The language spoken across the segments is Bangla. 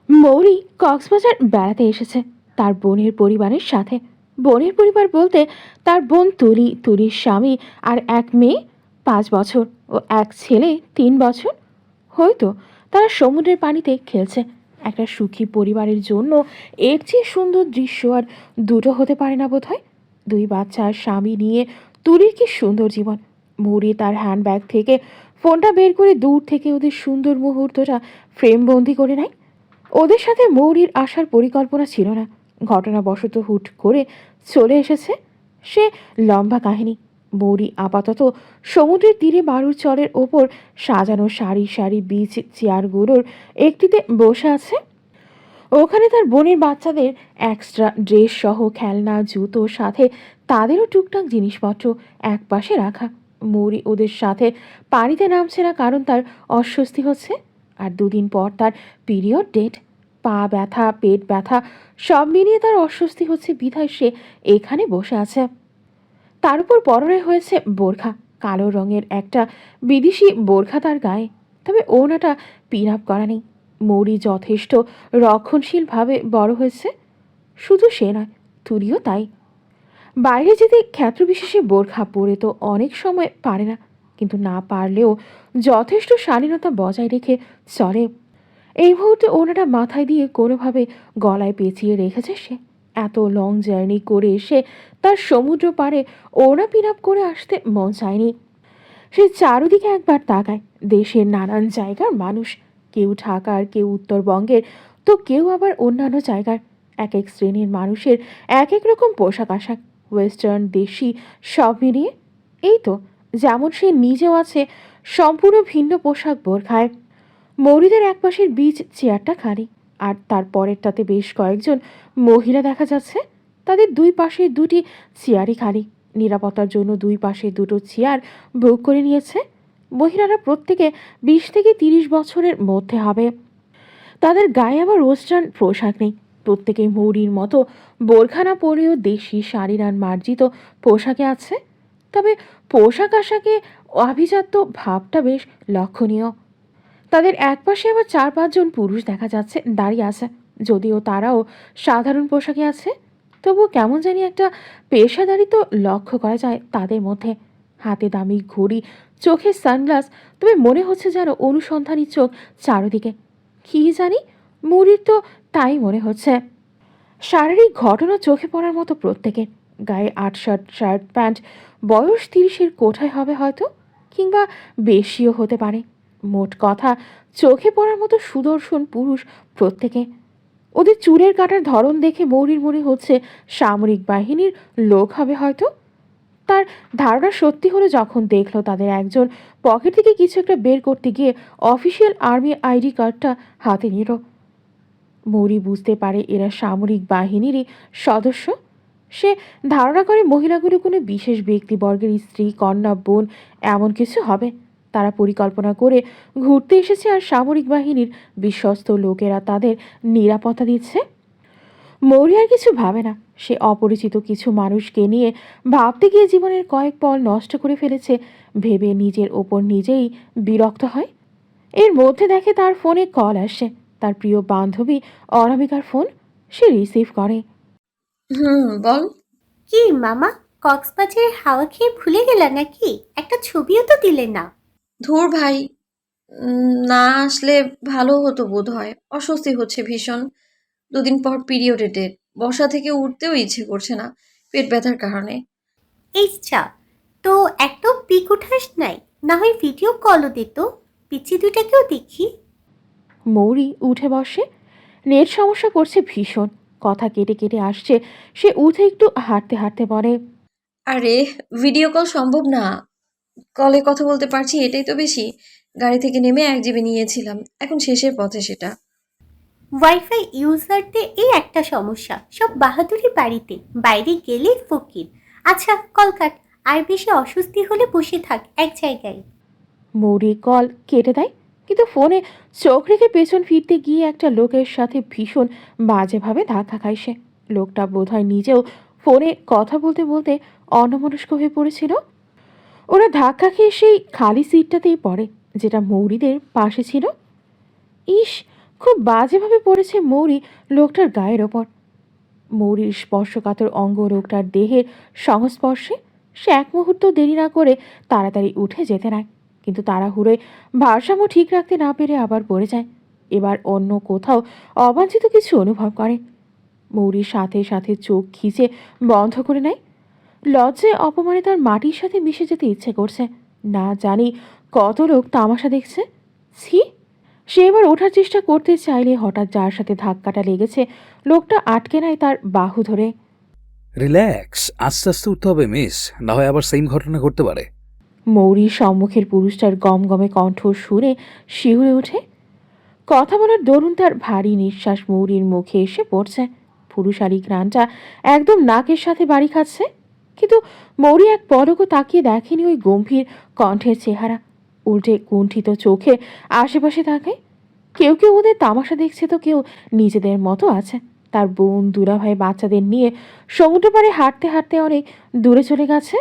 মৌরি কক্সবাজার বেড়াতে এসেছে তার বোনের পরিবারের সাথে। বোনের পরিবার বলতে তার বোন তুলির স্বামী আর এক মেয়ে 5 বছর ও এক ছেলে 3 বছর। হয়তো তারা সমুদ্রের পানিতে খেলছে। একটা সুখী পরিবারের জন্য এর চেয়ে সুন্দর দৃশ্য আর দুটো হতে পারে না বোধহয়। দুই বাচ্চা আর স্বামী নিয়ে তুলির কি সুন্দর জীবন। মৌরি তার হ্যান্ডব্যাগ থেকে ফোনটা বের করে দূর থেকে ওদের সুন্দর মুহূর্তটা ফ্রেমবন্দি করে নেয়। ওদের সাথে মৌরির আসার পরিকল্পনা ছিল না, ঘটনাবশত হুট করে চলে এসেছে। সে লম্বা কাহিনী। মৌরি আপাতত সমুদ্রের তীরে বালুর চরের ওপর সাজানো সারি সারি বিচ চেয়ারগুলোর একটিতে বসে আছে। ওখানে তার বোনের বাচ্চাদের এক্সট্রা ড্রেস সহ খেলনা জুতো সাথে তাদেরও টুকটাক জিনিসপত্র একপাশে রাখা। মৌরি ওদের সাথে পানিতে নামছে না কারণ তার অস্বস্তি হচ্ছে। আর 2 দিন পর তার পিরিয়ড ডেট। পা ব্যথা, পেট ব্যথা সব মিলিয়ে তার অস্বস্তি হচ্ছে বিধায় সে এখানে বসে আছে। তার উপর পরনে হয়েছে বোরখা, কালো রঙের একটা বিদেশি বোরখা তার গায়ে। তবে ওড়নাটা পিন আপ করা নেই। মৌরি যথেষ্ট রক্ষণশীলভাবে বড় হয়েছে। শুধু সে নয়, তুলিও তাই। বাইরে যেতে ক্ষেত্রবিশেষে বোরখা পরে তো অনেক সময় পারে না, কিন্তু না পারলেও যথেষ্ট শালীনতা বজায় রেখে চলে। এই মুহূর্তে ওনাটা মাথায় দিয়ে কোনোভাবে গলায় পেঁচিয়ে রেখেছে সে। এত লং জার্নি করে এসে তার সমুদ্র পাড়ে ওড়না পিন আপ করে আসতে মন চায়নি। সে চারদিকে একবার তাকায়। দেশের নানান জায়গার মানুষ, কেউ ঢাকার, কেউ উত্তরবঙ্গের, তো কেউ আবার অন্যান্য জায়গার। এক এক শ্রেণীর মানুষের এক এক রকম পোশাক আশাক, ওয়েস্টার্ন দেশি সব মিলিয়ে। এই তো যেমন সে নিজেও আছে সম্পূর্ণ ভিন্ন পোশাক বোরখায়। মৌরিদের একপাশের বিচ চেয়ারটা খালি, আর তার পরেরটাতে বেশ কয়েকজন মহিলা দেখা যাচ্ছে। তাদের দুই পাশে দুটি চেয়ারই খালি। নিরাপত্তার জন্য দুই পাশে দুটো চেয়ার বুক করে নিয়েছে। মহিলারা প্রত্যেকে 20 থেকে 30 বছরের মধ্যে হবে। তাদের গায়ে আবার ওয়েস্টার্ন পোশাক নেই। প্রত্যেকেই মৌরির মতো বোরখানা পরেও দেশি শাড়ির আর মার্জিত পোশাকে আছে। তবে পোশাক আশাকে আভিজাত্য ভাবটা বেশ লক্ষণীয়। তাদের একপাশে আবার 4-5 জন পুরুষ দেখা যাচ্ছে দাঁড়িয়ে আছে। যদিও তারাও সাধারণ পোশাকে আছে, তবুও কেমন জানি একটা পেশাদারিত্ব লক্ষ্য করা যায় তাদের মধ্যে। হাতে দামি ঘড়ি, চোখে সানগ্লাস, তবে মনে হচ্ছে যেন অনুসন্ধানী চোখ চারদিকে। কি জানি, মুড়ির তো তাই মনে হচ্ছে। শারীরিক ঘটনা চোখে পড়ার মতো প্রত্যেকের। গায়ে 8 শার্ট শার্ট প্যান্ট, বয়স 30-এর কোঠায় হবে হয়তো, কিংবা বেশিও হতে পারে। মোট কথা, চোখে পড়ার মতো সুদর্শন পুরুষ প্রত্যেকে। ওদের চুলের কাটার ধরন দেখে মৌরির মনে হচ্ছে সামরিক বাহিনীর লোক হবে হয়তো। তার ধারণা সত্যি হলো যখন দেখলো তাদের একজন পকেট থেকে কিছু একটা বের করতে গিয়ে অফিসিয়াল আর্মি আইডি কার্ডটা হাতে নিল। মৌরি বুঝতে পারে এরা সামরিক বাহিনীরই সদস্য। সে ধারণা করে মহিলাগুলো কোনো বিশেষ ব্যক্তিবর্গের স্ত্রী, কন্যা, বোন এমন কিছু হবে। তারা পরিকল্পনা করে ঘুরতে এসেছে আর সামরিক বাহিনীর বিশ্বস্ত লোকেরা তাদের নিরাপত্তা দিচ্ছে। মৌরি আর কিছু ভাবে না। সে অপরিচিত কিছু মানুষকে নিয়ে ভাবতে গিয়ে জীবনের কয়েক পল নষ্ট করে ফেলেছে ভেবে নিজের ওপর নিজেই বিরক্ত হয়। এর মধ্যে দেখে তার ফোনে কল আসছে। তার প্রিয় বান্ধবী অনামিকার ফোন। সে রিসিভ করে। বল। কি মামা, কক্সবাজারের হাওয়া খেয়ে ভুলে গেলা নাকি? একটা ছবিও তো দিলে না। ধুর ভাই, না আসলে ভালো হতো বোধ হয়। অস্বস্তি হচ্ছে ভীষণ। 2 দিন পর পিরিয়ডের ডেট। বসা থেকে উঠতেও ইচ্ছে করছে না, পেট ব্যথার কারণে। এই চা, তো একদম পিক উঠাস নাই? না হয় ভিডিও কলও দিত, পিচি দুইটাকেও দেখি। মৌরি উঠে বসে। নেট সমস্যা করছে ভীষণ, কথা কেটে কেটে আসছে। সে উঠে একটু হাঁটতে হাঁটতে বলে, আরে, ভিডিও কল সম্ভব না। কলে কথা বলতে পারছি এটাই তো বেশি। গাড়ি থেকে নেমে 1 GB নিয়েছিলাম, এখন শেষের পথে সেটা। ওয়াইফাই ইউজারদের এই একটা সমস্যা, সব বাহাদুরি বাড়িতে, বাইরে গেলে ফকির। আচ্ছা কল কাট, আর বেশি অস্বস্তি হলে বসে থাক এক জায়গায়। মৌরি কল কেটে দেয়, কিন্তু ফোনে চোখ রেখে পেছন ফিরতে গিয়ে একটা লোকের সাথে ভীষণ বাজেভাবে ধাক্কা খায় সে। লোকটা বোধহয় নিজেও ফোনে কথা বলতে বলতে অন্যমনস্ক হয়ে পড়েছিল। ওরা ধাক্কা খেয়ে সেই খালি সিটটাতেই পড়ে যেটা মৌরিদের পাশে ছিল। ইস, খুব বাজেভাবে পড়েছে মৌরি লোকটার গায়ের ওপর। মৌরির স্পর্শকাতর অঙ্গ লোকটার দেহের সংস্পর্শে সে এক মুহূর্ত দেরি না করে তাড়াতাড়ি উঠে যেতে নেয়, কিন্তু তাড়াহুড়োয় ভারসাম্য ঠিক রাখতে না পেরে আবার পড়ে যায়। এবার অন্য কোথাও অবাঞ্ছিত কিছু অনুভব করে। মৌরির সাথে সাথে চোখ খিচে বন্ধ করে নেয়। লজ্জায় অপমানে তার মাটির সাথে মিশে যেতে ইচ্ছে করছে। না জানি কত লোক তামাশা দেখছে। ছি! সে এবার ওঠার চেষ্টা করতে চাইলে হঠাৎ যার সাথে ধাক্কাটা লেগেছে লোকটা আটকে নেয় তার বাহু ধরে। রিল্যাক্স, আস্তে আস্তে উঠতে হবে মিস, না হয় আবার সেম ঘটনা ঘটতে পারে। মৌরির সম্মুখের পুরুষটার গমগমে কণ্ঠ শুনে শিউরে ওঠে। কথা বলার দরুন তার ভারী নিঃশ্বাস মৌরির মুখে এসে পড়ছে। পুরুষালী ঘ্রাণটা একদম নাকের সাথে বাড়ি খাচ্ছে, কিন্তু মৌরি এক পলকও তাকিয়ে দেখেনি ওই গম্ভীর কণ্ঠের চেহারা। উল্টে কুণ্ঠিত চোখে আশেপাশে তাকায়। কেউ কেউ ওদের তামাশা দেখছে তো কেউ নিজেদের মতো আছে। তার বোন দুলাভাই বাচ্চাদের নিয়ে সমুদ্র পাড়ে হাঁটতে হাঁটতে অনেক দূরে চলে গেছে।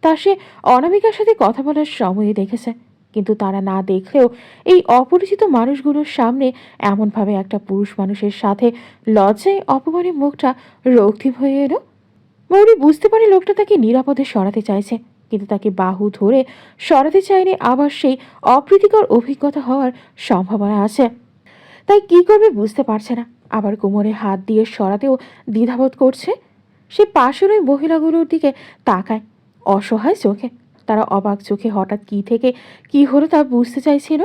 তা সে অনামিকার সাথে কথা বলার সময় দেখেছে, কিন্তু তারা না দেখলেও এই অপরিচিত মানুষগুলোর সামনে এমনভাবে একটা পুরুষ মানুষের সাথে লজ্জায় অপমানে মুখটা রক্তিম হয়ে এলো। মৌরি বুঝতে পারে লোকটা তাকে নিরাপদে সরাতে চাইছে, কিন্তু তাকে বাহু ধরে সরাতে চাইলে আবার সেই অপ্রীতিকর অভিজ্ঞতা হওয়ার সম্ভাবনা আছে। তাই কি করবে বুঝতে পারছে না। আবার কোমরে হাত দিয়ে সরাতেও দ্বিধাবোধ করছে। সে পাশের ওই মহিলাগুলোর দিকে তাকায় অসহায় চোখে। তারা অবাক চোখে হঠাৎ কি থেকে কি হলো তা বুঝতে চাইছিল।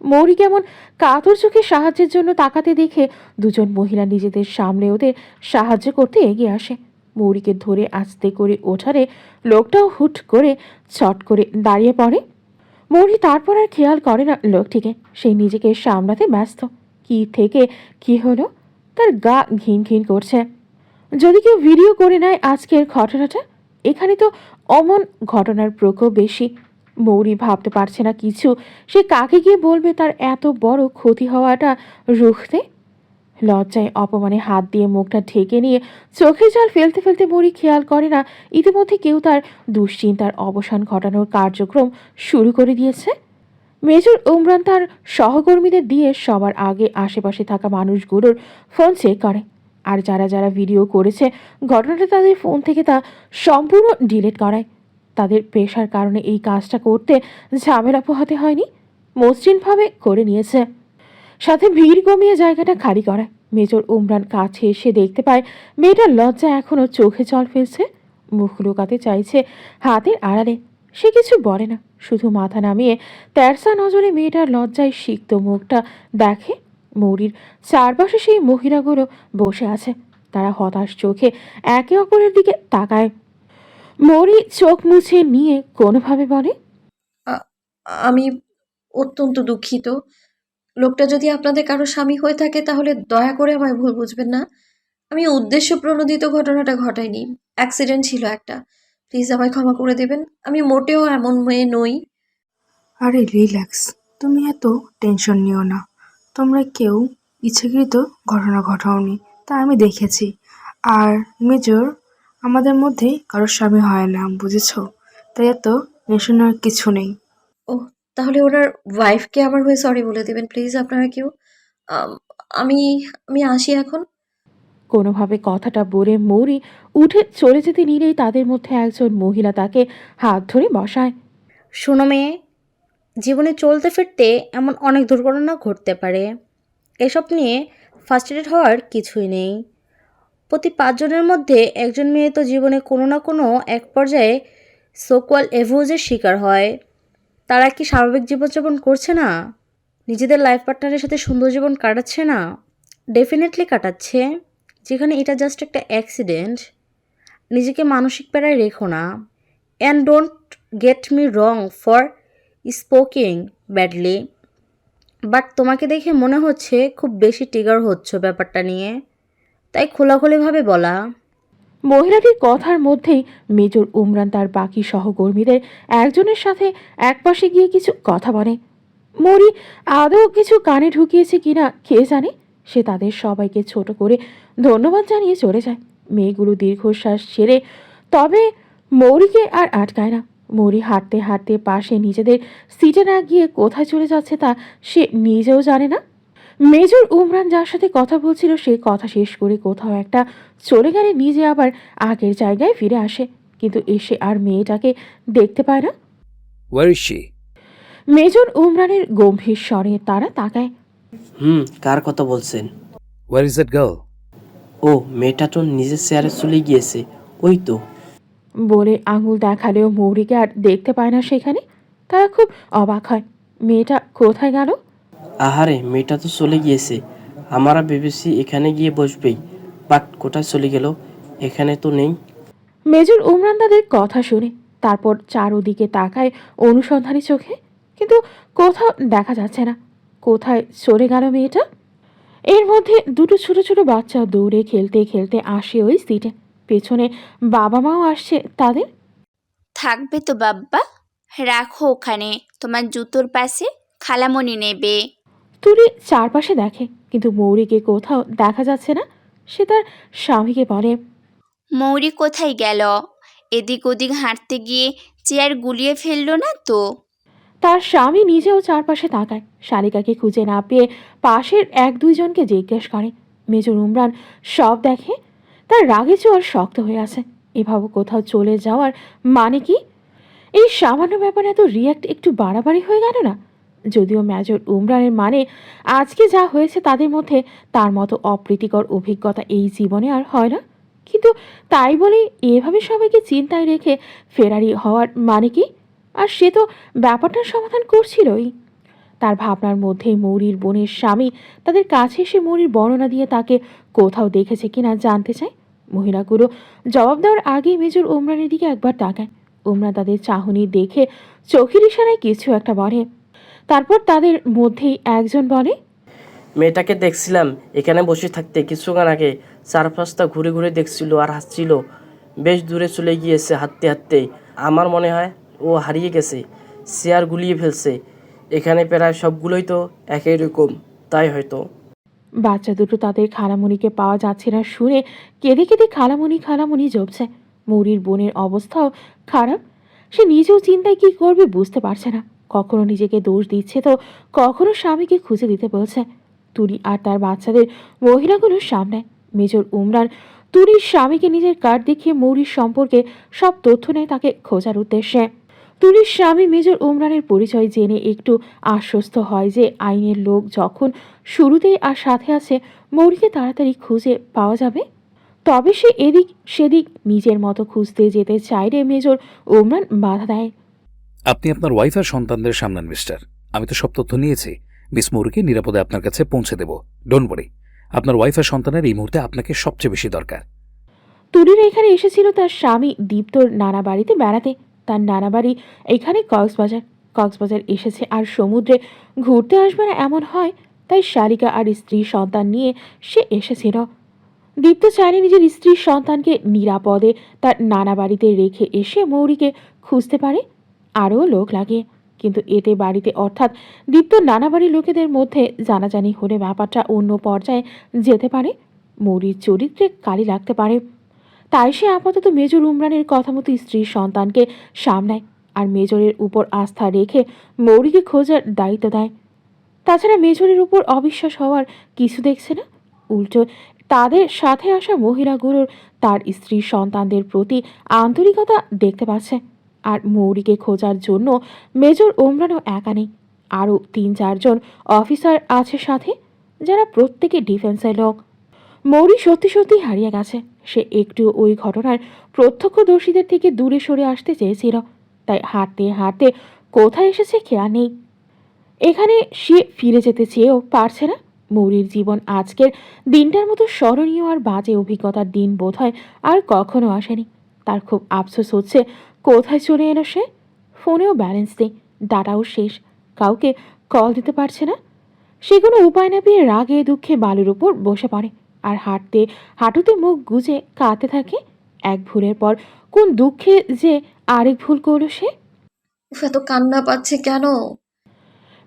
মৌরি কেমন কাতর চোখে সাহায্যের জন্য তাকাতে দেখে দুজন মহিলা নিজেদের সামনে ওদের সাহায্য করতে এগিয়ে আসে। মৌরিকে ধরে আস্তে করে ওঠারে লোকটাও হুট করে চট করে দাঁড়িয়ে পড়ে। মৌরি তারপর আর খেয়াল করে না লোকটিকে। সে নিজেকে সামলাতে ব্যস্ত। কি থেকে কি হলো তার গা ঘিন ঘিন করছে। যদি কেউ ভিডিও করে নেয় আজকের ঘটনাটা, এখানে তো অমন ঘটনার প্রকোপ বেশি। মৌরি ভাবতে পারছে না কিছু। সে কাকে গিয়ে বলবে তার এত বড় ক্ষতি হওয়াটা রুখতে। লজ্জায় অপমানে হাত দিয়ে মুখটা ঢেকে নিয়ে চোখে জল ফেলতে ফেলতে মৌরি খেয়াল করে না ইতিমধ্যে কেউ তার দুশ্চিন্তার অবসান ঘটানোর কার্যক্রম শুরু করে দিয়েছে। মেজর উমরান তার সহকর্মীদের দিয়ে সবার আগে আশেপাশে থাকা মানুষগুলোর ফোন চেক করে, আর যারা যারা ভিডিও করেছে ঘটনাটা তাদের ফোন থেকে তা সম্পূর্ণ ডিলিট করায়। তাদের পেশার কারণে এই কাজটা করতে ঝামেলা পোহাতে হয়নি, মসৃণভাবে করে নিয়েছে। সাথে ভিড় কমিয়ে জায়গাটা খালি করায়। মেজর উমরান কাছে এসে দেখতে পায় মেয়েটার লজ্জা এখনও চোখে জল ফেলছে। মুখ লুকাতে চাইছে হাতের আড়ালে। সে কিছু বলে না, শুধু মাথা নামিয়ে তেরসা নজরে মেয়েটার লজ্জায় সিক্ত মুখটা দেখে। মৌরির চারপাশে সেই মহিলাগুলো বসে আছে। তারা হতাশ চোখে একে অপরের দিকে তাকায়। মৌরি চোখ মুছে নিয়ে কোনোভাবে বলে, আ- আমি অত্যন্ত দুঃখিত। লোকটা যদি আপনাদের কারো স্বামী হয়ে থাকে তাহলে দয়া করে আমায় ভুল বুঝবেন না। আমি উদ্দেশ্য প্রণোদিত ঘটনাটা ঘটাইনি, অ্যাক্সিডেন্ট ছিল একটা। প্লিজ আমায় ক্ষমা করে দেবেন। আমি মোটেও এমন মেয়ে নই। আরে রিল্যাক্স, তুমি এত টেনশন নিও না। তোমরা কেউ ইচ্ছাকৃত ঘটনা ঘটাওনি, তা আমি দেখেছি। আর মেজর, আমাদের মধ্যে কারোর স্বামী হয় না, বুঝেছো? তাই এত টেনশন নেওয়ার কিছু নেই। ও, তাহলে ওনার ওয়াইফকে আমার হয়ে সরি বলে দেবেন প্লিজ আপনারা কেউ। আম, আমি আমি আসি এখন। কোনোভাবে কথাটা বলে মৌরি উঠে চলে যেতে নিলেই তাদের মধ্যে একজন মহিলা তাকে হাত ধরে বসায়। শোনো মেয়ে, জীবনে চলতে ফিরতে এমন অনেক দুর্ঘটনা ঘটতে পারে। এসব নিয়ে ফার্স্ট্রেটেড হওয়ার কিছুই নেই। প্রতি 5 জনের মধ্যে একজন মেয়ে তো জীবনে কোনো না কোনো এক পর্যায়ে সোকোয়াল এভোজের শিকার হয়। তারা কি স্বাভাবিক জীবনযাপন করছে না? নিজেদের লাইফ পার্টনারের সাথে সুন্দর জীবন কাটাচ্ছে না? ডেফিনেটলি কাটাচ্ছে। যেখানে এটা জাস্ট একটা অ্যাক্সিডেন্ট। নিজেকে মানসিক প্যারায় রেখো না। And don't get me wrong for স্পোকিং badly, but তোমাকে দেখে মনে হচ্ছে খুব বেশি ট্রিগার হচ্ছ ব্যাপারটা নিয়ে, তাই খোলাখুলিভাবে বলা। মহিলাটির কথার মধ্যেই মেজর উমরান তার বাকি সহকর্মীদের একজনের সাথে একপাশে গিয়ে কিছু কথা বলে। মৌরি আদৌ কিছু কানে ঢুকিয়েছে কিনা কে জানে। সে তাদের সবাইকে ছোট করে ধন্যবাদ জানিয়ে চলে যায়। মেয়েগুলো দীর্ঘশ্বাস ছেড়ে তবে মৌরিকে আর আটকায় না। মৌরি হাঁটতে হাঁটতে পাশে নিজেদের সিটে না গিয়ে কোথায় চলে যাচ্ছে তা সে নিজেও জানে না। মেজর উমরান যার সাথে কথা বলছিল সে কথা শেষ করে কোথাও একটা চলে গেলে নিজে আবার আগের জায়গায় ফিরে আসে, কিন্তু এসে আর মেয়েটাকে দেখতে পায় না। Where is she? মেজর উমরানের গম্ভীর স্বরে তারা তাকায়। কার কথা বলছেন? Where is that girl? ও, মেয়েটা তো নিজের চেয়ারে চলে গিয়েছে, ওই তো। বলে আঙুল দেখালেও মৌরিকে আর দেখতে পায় না সেখানে। তারা খুব অবাক হয়, মেয়েটা কোথায় গেল? আহারে, মেয়েটা তো চলে গিয়েছে। আমরা ভেবেছি এখানে গিয়ে বসবেই, বাট কোথায় চলে গেল? এখানে তো নেই। মেজর উমরান তাদের কথা শুনে তারপর চারোদিকে তাকায় অনুসন্ধানী চোখে, কিন্তু কোথাও দেখা যাচ্ছে না। কোথায় চলে গেল মেয়েটা? এর মধ্যে দুটো ছোট ছোট বাচ্চা দৌড়ে খেলতে খেলতে আসে ওই সিটে। পেছনে বাবা মাও আসছে তাদের। থাকবে তো বাব্বা, রাখো ওখানে তোমার জুতোর পাশে, খালামণি নেবে। তুলি চারপাশে দেখে কিন্তু মৌরিকে কোথাও দেখা যাচ্ছে না। সে তার স্বামীকে বলে, মৌরি কোথায় গেল? এদিক ওদিক হাঁটতে গিয়ে চেয়ার গুলিয়ে ফেললো না তো? তার স্বামী নিজেও চারপাশে তাকায়, শালিকাকে খুঁজে না পেয়ে পাশের এক দুইজনকে জিজ্ঞেস করে। মেজর উমরান সব দেখে, তার রাগে চোয়ার শক্ত হয়ে আছে। এভাবে কোথাও চলে যাওয়ার মানে কি? এই সামান্য ব্যাপারে এত রিয়াক্ট একটু বাড়াবাড়ি হয়ে গেল না? যদিও মেজর উমরানের মানে আজকে যা হয়েছে তাদের মধ্যে তার মতো অপ্রীতিকর অভিজ্ঞতা এই জীবনে আর হয় না, কিন্তু তাই বলেই এভাবে সবাইকে চিন্তায় রেখে ফেরারি হওয়ার মানে কি? আর সে তো ব্যাপারটার সমাধান করছিলই। তার ভাবনার মধ্যেই মৌরির বোনের স্বামী তাদের কাছে এসে মৌরির বর্ণনা দিয়ে তাকে কোথাও দেখেছে কিনা জানতে চায়। মহিলাগুলো জবাব দেওয়ার আগেই মেজর উমরানের দিকে একবার তাকায়। উমরান তাদের চাহনি দেখে চোখের ইশারায় কিছু একটা বলে। তারপর তাদের মধ্যেই একজন বলে, মেয়েটাকে দেখছিলাম এখানে বসে থাকতে কিছুক্ষণ আগে, চারপাশটা ঘুরে ঘুরে দেখছিল আর হাসছিল। বেশ দূরে চলে গিয়েছে হাঁটতে হাঁটতেই। আমার মনে হয় ও হারিয়ে গেছে, চেয়ার গুলিয়ে ফেলছে। এখানে প্রায় সবগুলোই তো একই রকম, তাই হয়তো। বাচ্চা দুটো তাদের খালামণিকে পাওয়া যাচ্ছে না শুনে কেঁদে কেঁদে খালামণি খালামণি জপছে। মৌরির বোনের অবস্থাও খারাপ, সে নিজেও চিন্তায় কি করবে বুঝতে পারছে না। কখনো নিজেকে দোষ দিচ্ছে তো কখনো স্বামীকে খুঁজে দিতে বলছে। তুরি আর তার বাচ্চাদের মহিলাগুলো সামনে। মেজর উমরান তুরির স্বামীকে নিজের কার্ড দেখিয়ে মৌরির সম্পর্কে সব তথ্য নেয় তাকে খোঁজার উদ্দেশ্যে। তুলির স্বামী মেজর উমরানের পরিচয় জেনে একটু আশ্বস্ত হয় যে আইনের লোক যখন শুরুতেই আর সাথে আছে মৌরিকে তাড়াতাড়ি খুঁজে পাওয়া যাবে। তবে সে এদিক সেদিক নিজের মতো খুঁজতে যেতে চাইলে মেজর উমরান বাধা দেয়। আপনি আপনার ওয়াইফ আর সন্তানদের সামলান মিস্টার। আমি তো সব তথ্য নিয়েছি। মিস মৌরিকে নিরাপদে আপনার কাছে পৌঁছে দেব। Don't worry. আপনার ওয়াইফ আর সন্তানের এই মুহূর্তে আপনাকে সবচেয়ে বেশি দরকার। তুলির এখানে এসেছিল তার স্বামী দীপ্তর নানা বাড়িতে বেড়াতে। তার নানা বাড়ি এখানে কক্সবাজার এসেছে আর সমুদ্রে ঘুরতে আসবে না এমন হয়, তাই শালিকা আর স্ত্রী সন্তান নিয়ে সে এসেছিল। দীপ্ত চাইলে নিজের স্ত্রীর সন্তানকে নিরাপদে তার নানা বাড়িতে রেখে এসে মৌরিকে খুঁজতে পারে, আরও লোক লাগে। কিন্তু এতে বাড়িতে অর্থাৎ দীপ্তর নানা বাড়ির লোকেদের মধ্যে জানাজানি হলে ব্যাপারটা অন্য পর্যায়ে যেতে পারে, মৌরির চরিত্রে কালি লাগতে পারে। তাই সে আপাতত মেজর উমরানের কথা মতো স্ত্রীর সন্তানকে সামলায় আর মেজরের উপর আস্থা রেখে মৌরিকে খোঁজার দায়িত্ব দেয়। তাছাড়া মেজরের উপর অবিশ্বাস হওয়ার কিছু দেখছে না, উল্টো তাদের সাথে আসা মহিলাগুলোর তার স্ত্রীর সন্তানদের প্রতি আন্তরিকতা দেখতে পাচ্ছে। আর মৌরিকে খোঁজার জন্য মেজর ওমরানও একা নেই, আরও 3-4 জন অফিসার আছে সাথে, যারা প্রত্যেকে ডিফেন্সের লোক। মৌরি সত্যি সত্যি হারিয়ে গেছে। সে একটু ওই ঘটনার প্রত্যক্ষদর্শীদের থেকে দূরে সরে আসতে চেয়েছিল, তাই হাঁটতে হাঁটতে কোথায় এসেছে খেয়াল নেই। এখানে সে ফিরে যেতে চেয়েও পারছে না। মৌরির জীবন আজকের দিনটার মতো স্মরণীয় আর বাজে অভিজ্ঞতার দিন বোধহয় আর কখনো আসেনি। তার খুব আফসোস হচ্ছে কোথায় চলে এলো সে। ফোনেও ব্যালেন্স নেই, ডাটাও শেষ, কাউকে কল দিতে পারছে না। সে কোনো উপায় না পেয়ে রাগে দুঃখে বালুর উপর বসে পড়ে আর হাঁটুতে মুখ গুজে কাঁদতে থাকে। এক ভুলের পর কোন দুঃখে যে আরেক ভুল করল সে। উফ, এত কান্না পাচ্ছে কেন?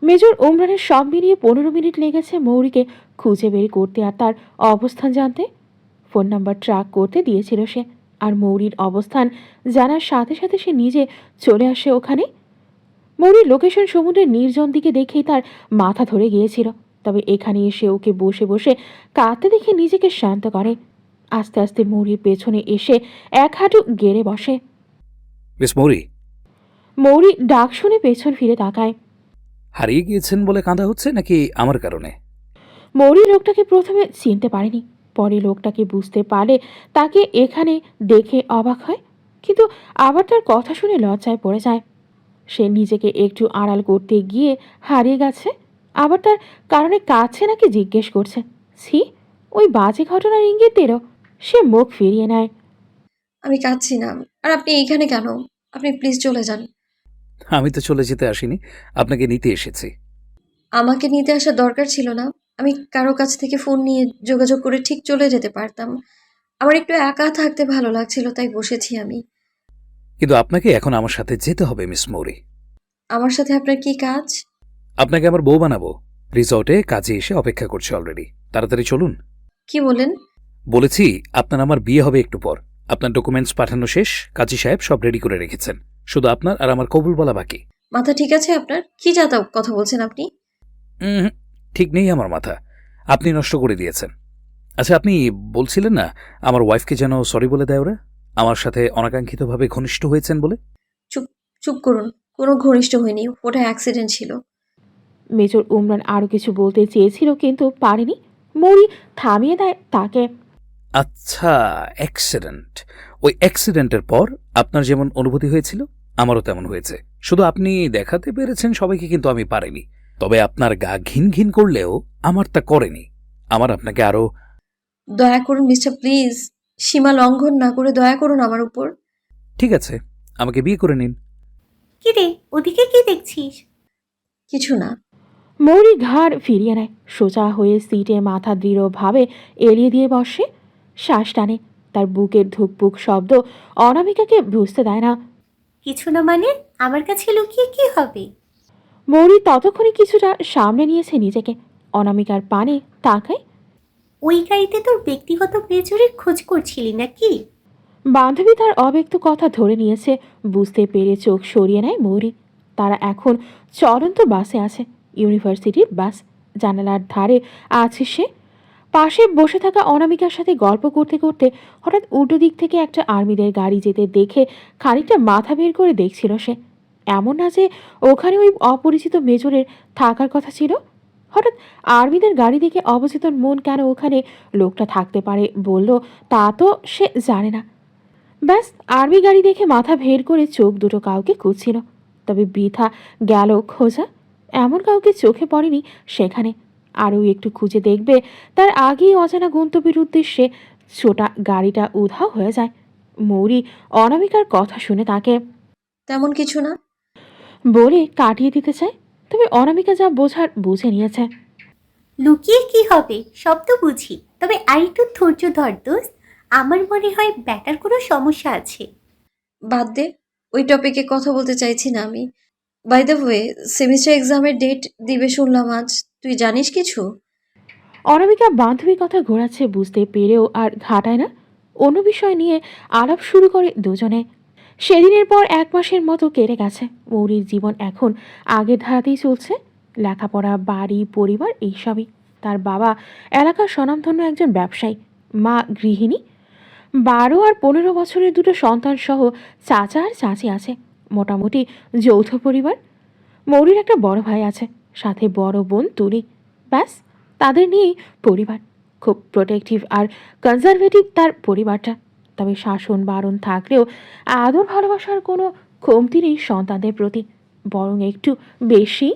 মেজর ওমরানের সব মিলিয়ে 15 মিনিট লেগেছে মৌরিকে খুঁজে বের করতে আর তার অবস্থান জানতে। ফোন নাম্বার ট্র্যাক করতে দিয়েছিল সে, আর মৌরির অবস্থান জানার সাথে সাথে সে নিজে চলে আসে ওখানে। মৌরির লোকেশন সমুদ্রের নির্জন দিকে দেখেই তার মাথা ধরে গিয়েছিল, তবে এখানে এসে ওকে বসে বসে কাঁদতে দেখে নিজেকে শান্ত করে। আস্তে আস্তে মৌরির পেছনে এসে এক হাঁটু গেড়ে বসে। মিস মৌরি, মৌরি ডাক শুনে পেছন ফিরে তাকায়। হারিয়ে গিয়েছেন বলে কাঁদা হচ্ছে নাকি আমার কারণে? মৌরি লোকটাকে প্রথমে চিনতে পারেনি, পরে লোকটাকে বুঝতে পারে তাকে এখানে দেখে অবাক হয়, কিন্তু আবার তার কথা শুনে লজ্জায় পড়ে যায়। সে নিজেকে একটু আড়াল করতে গিয়ে হারিয়ে গেছে, আবার তার কারণে কাছে নাকি জিজ্ঞেস করছে। ছি, ওই বাজে ঘটনার ইঙ্গিত দিল। সে মুখ ফিরিয়ে নেয়। আমি কাঁদছি না। আর আপনি এইখানে কেন? আপনি প্লিজ চলে যান। আমি তো চলে যেতে আসিনি, আপনাকে নিতে এসেছি। আমাকে নিতে আসার দরকার ছিল না। আমি কারো কাছ থেকে ফোন নিয়ে যোগাযোগ করে ঠিক চলে যেতে পারতাম। আমার একটু একা থাকতে ভালো লাগছিল, তাই বসেছি আমি। কিন্তু আপনাকে এখন আমার সাথে যেতে হবে মিস মৌরি। আমার সাথে আপনার কি কাজ? আপনাকে আমার বউ বানাবো। রিসর্টে কাজে এসে অপেক্ষা করছে অলরেডি। তাড়াতাড়ি চলুন। কি বলেন? বলেছি আপনার আমার বিয়ে হবে একটু পর। আপনার ডকুমেন্টস পাঠানো শেষ, কাজী সাহেব সব রেডি করে রেখেছেন। শুধু আপনার আর আমার কবুল বলা বাকি। মাথা ঠিক আছে আপনার? কি যাতা কথা বলছেন আপনি? উম, ঠিক নেই আমার মাথা, আপনি নষ্ট করে দিয়েছেন। আচ্ছা, আপনি বলছিলেন না আমার ওয়াইফকে যেন সরি বলে দেয় ওরা, আমার সাথে অনাকাঙ্ক্ষিতভাবে ঘনিষ্ঠ হয়েছেন বলে? চুপ চুপ করুন। কোনো ঘনিষ্ঠ হয়নি, ওটা অ্যাক্সিডেন্ট ছিল। মেজর উমরান আরও কিছু বলতে চেয়েছিল কিন্তু পারেনি। মৌরি থামিয়ে দেয় তাকে। আচ্ছা, অ্যাক্সিডেন্ট। ওই অ্যাক্সিডেন্টের পর আপনার যেমন অনুভূতি হয়েছিল আমারও তেমন হয়েছে। শুধু আপনি দেখাতে পেরেছেন সবাইকে, কিন্তু আমি পারিনি। তবে আপনার গা ঘিন ঘিন করলেও আমার তা করেনি। আমার আপনাকে আরও... দয়া করুন মিস্টার, প্লিজ। সীমা লঙ্ঘন না করে দয়া করুন আমার উপর। ঠিক আছে, আমাকে বিয়ে করে নিন। কি রে, ওদিকে কি দেখছিস? কিছু না। মৌরি ঘাড় ফিরিয়ে নেয়, সোজা হয়ে সিটে মাথা দৃঢ়ভাবে এলিয়ে দিয়ে বসে। শ্বাস টানে, তার বুকের ধুকপুক শব্দ অনামিকাকে বুঝতে দেয় না। কিছু না মানে? আমার কাছে লুকিয়ে কি হবে? মৌরি ততক্ষণে কিছুটা সামনে নিয়েছে নিজেকে, অনামিকার পানে তাকায়। ওই গাড়িতে তোর ব্যক্তিগত মেজরের খোঁজ করছিলি নাকি? বান্ধবী তার অব্যক্ত কথা ধরে নিয়েছে বুঝতে পেরে চোখ সরিয়ে নেয় মৌরি। তারা এখন চলন্ত বাসে আছে, ইউনিভার্সিটির বাস। জানালার ধারে আছে সে। পাশে বসে থাকা অনামিকার সাথে গল্প করতে করতে হঠাৎ উল্টো দিক থেকে একটা আর্মিদের গাড়ি যেতে দেখে খানিকটা মাথা বের করে দেখছিল সে। এমন না যে ওখানে ওই অপরিচিত মেজরের থাকার কথা ছিল। হঠাৎ আর্মিদের গাড়ি দেখে অবচেতন মন কেন ওখানে লোকটা থাকতে পারে বলল তা তো সে জানে না। ব্যাস, আর্মি গাড়ি দেখে মাথা ভের করে চোখ দুটো কাউকে খুঁজছিল, তবে বৃথা গেল খোঁজা। এমন কাউকে চোখে পড়েনি সেখানে। আরও একটু খুঁজে দেখবে, তার আগেই অজানা গন্তব্যের উদ্দেশ্যে ছোটা গাড়িটা উধাও হয়ে যায়। মৌরি অনামিকার কথা শুনে তাকে তেমন কিছু না। বলে কাটিয়ে দিতে চায়, তবে অনামিকা যা বোঝার বুঝে নিয়েছে। লুকিয়ে কি হবে, সব তো বুঝি। তবে আর একটু ধৈর্য ধর দোস্ত। আমার মনে হয় ব্যাটার কোনো সমস্যা আছে। বাদ দে, ওই টপিকে কথা বলতে চাইছি না আমি। বাই দ্য ওয়ে, সেমিস্টার এক্সামের ডেট দিবে শুনলাম আজ। তুই জানিস কিছু? অনামিকা বান্ধবীর কথা ঘোরাচ্ছে বুঝতে পেরেও আর ঘাটায় না। অন্য বিষয় নিয়ে আলাপ শুরু করে দুজনে। সেদিনের পর 1 মাসের মতো কেটে গেছে। মৌরির জীবন এখন আগের ধারাতেই চলছে। লেখাপড়া, বাড়ি, পরিবার এইসবই। তার বাবা এলাকার স্বনামধন্য একজন ব্যবসায়ী, মা গৃহিণী। 12 আর 15 বছরের দুটো সন্তান সহ চাচা আর চাচি আছে। মোটামুটি যৌথ পরিবার। মৌরির একটা বড় ভাই আছে, সাথে বড় বোন তুলি। ব্যাস, তাদের নিয়েই পরিবার। খুব প্রোটেক্টিভ আর কনজারভেটিভ তার পরিবারটা। তবে শাসন বারণ থাকলেও আদর ভালোবাসার কোনো কমতি নেই সন্তানদের প্রতি, বরং একটু বেশি।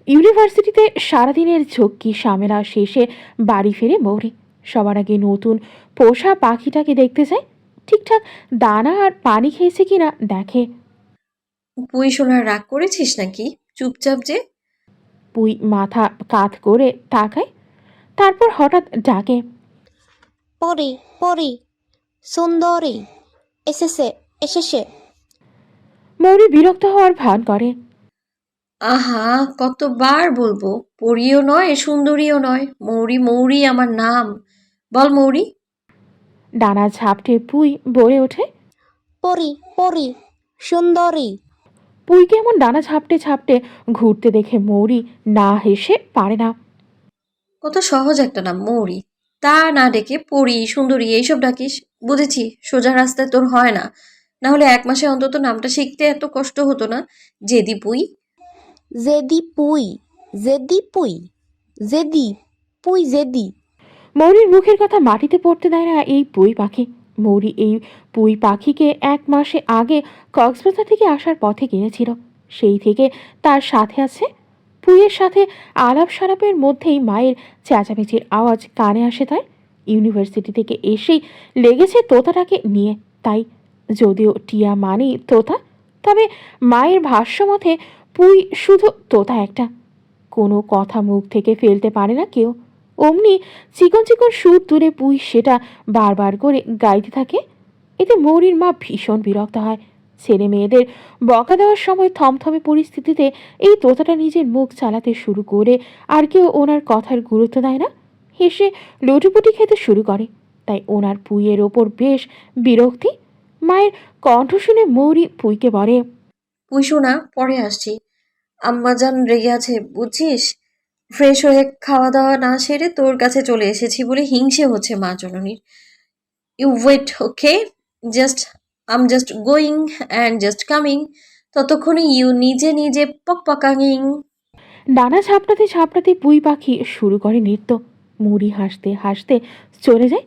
ইউনিভার্সিটিতে সারাদিনের ঝক্কি সামেলা শেষে বাড়ি ফিরে মৌরি। সবার আগে নতুন পোষা পাখিটাকে দেখতে যায়, ঠিকঠাক দানা আর পানি খেয়েছে কিনা দেখে। পুই সোনার রাগ করেছিস নাকি? চুপচাপ যে। পুই মাথা কাত করে তাকায়, তারপর হঠাৎ ডাকে, পরি পরি সুন্দরী এসেছে এসেছে। মৌরি বিরক্ত হওয়ার ভান করে। আহা, কতবার বলবো, পরীও নয় সুন্দরীও নয়, মৌরি মৌরি আমার নাম। বল মৌরি। ডানা ঝাপটে পুই বলে ওঠে। পরি পরি সুন্দরী। পুইকে এমন ডানা ঝাপটে ঝাপটে ঘুরতে দেখে মৌরি না হেসে পারে না। কত সহজ একটা নাম, মৌরি। তা না ডেকে পরি, সুন্দরী এইসব ডাকিস। বুঝেছি, সোজা রাস্তায় তোর হয় না। না হলে 1 মাসে অন্তত নামটা শিখতে এত কষ্ট হতো না। জেদি পুই। জেদি পুই জেদি পুই জেদি পুই জেদি। মৌরির মুখের কথা মাটিতে পড়তে দেয় না এই পুই পাখি। মৌরি এই পুই পাখিকে 1 মাসে আগে কক্সবাজার থেকে আসার পথে কিনেছিল। সেই থেকে তার সাথে আছে। পুইয়ের সাথে আলাপ সালাপের মধ্যেই মায়ের চেঁচামেচির আওয়াজ কানে আসে তার। ইউনিভার্সিটি থেকে এসেই লেগেছে তোতাটাকে নিয়ে। তাই যদিও টিয়া মানেই তোতা, তবে মায়ের ভাষ্য মতে পুই শুধু তোতা একটা। কোনো কথা মুখ থেকে ফেলতে পারে না কেউ। অমনি চিকন চিকন সুর তুলে পুই সেটা বারবার করে গাইতে থাকে। এতে মৌরির মা ভীষণ বিরক্ত হয়। ছেলে মেয়েদের বকা দেওয়ার সময় থমথমে পরিস্থিতিতে এই তোতাটা নিজের মুখ চালাতে শুরু করে আর কেউ ওনার কথার গুরুত্ব দেয় না, হেসে লুটুপুটি খেতে শুরু করে। তাই ওনার পুইয়ের ওপর বেশ বিরক্তি। মায়ের কণ্ঠ শুনে মৌরি পুইকে বলে, পুই শোনা, পরে আসছি। আম্মাজান রেগে আছে বুঝছিস। ফ্রেশ হয়ে খাওয়া দাওয়া না সেরে তোর কাছে চলে এসেছি বলে হিংসে হচ্ছে মা জননীর। You wait, okay? Just going and just coming. ততক্ষণে ইউ নিজে নিজে পকাঙিং। ডানা ঝাপটাতে ঝাপটাতে পুই পাখি শুরু করে নৃত্য। মুড়ি হাসতে হাসতে চলে যায়।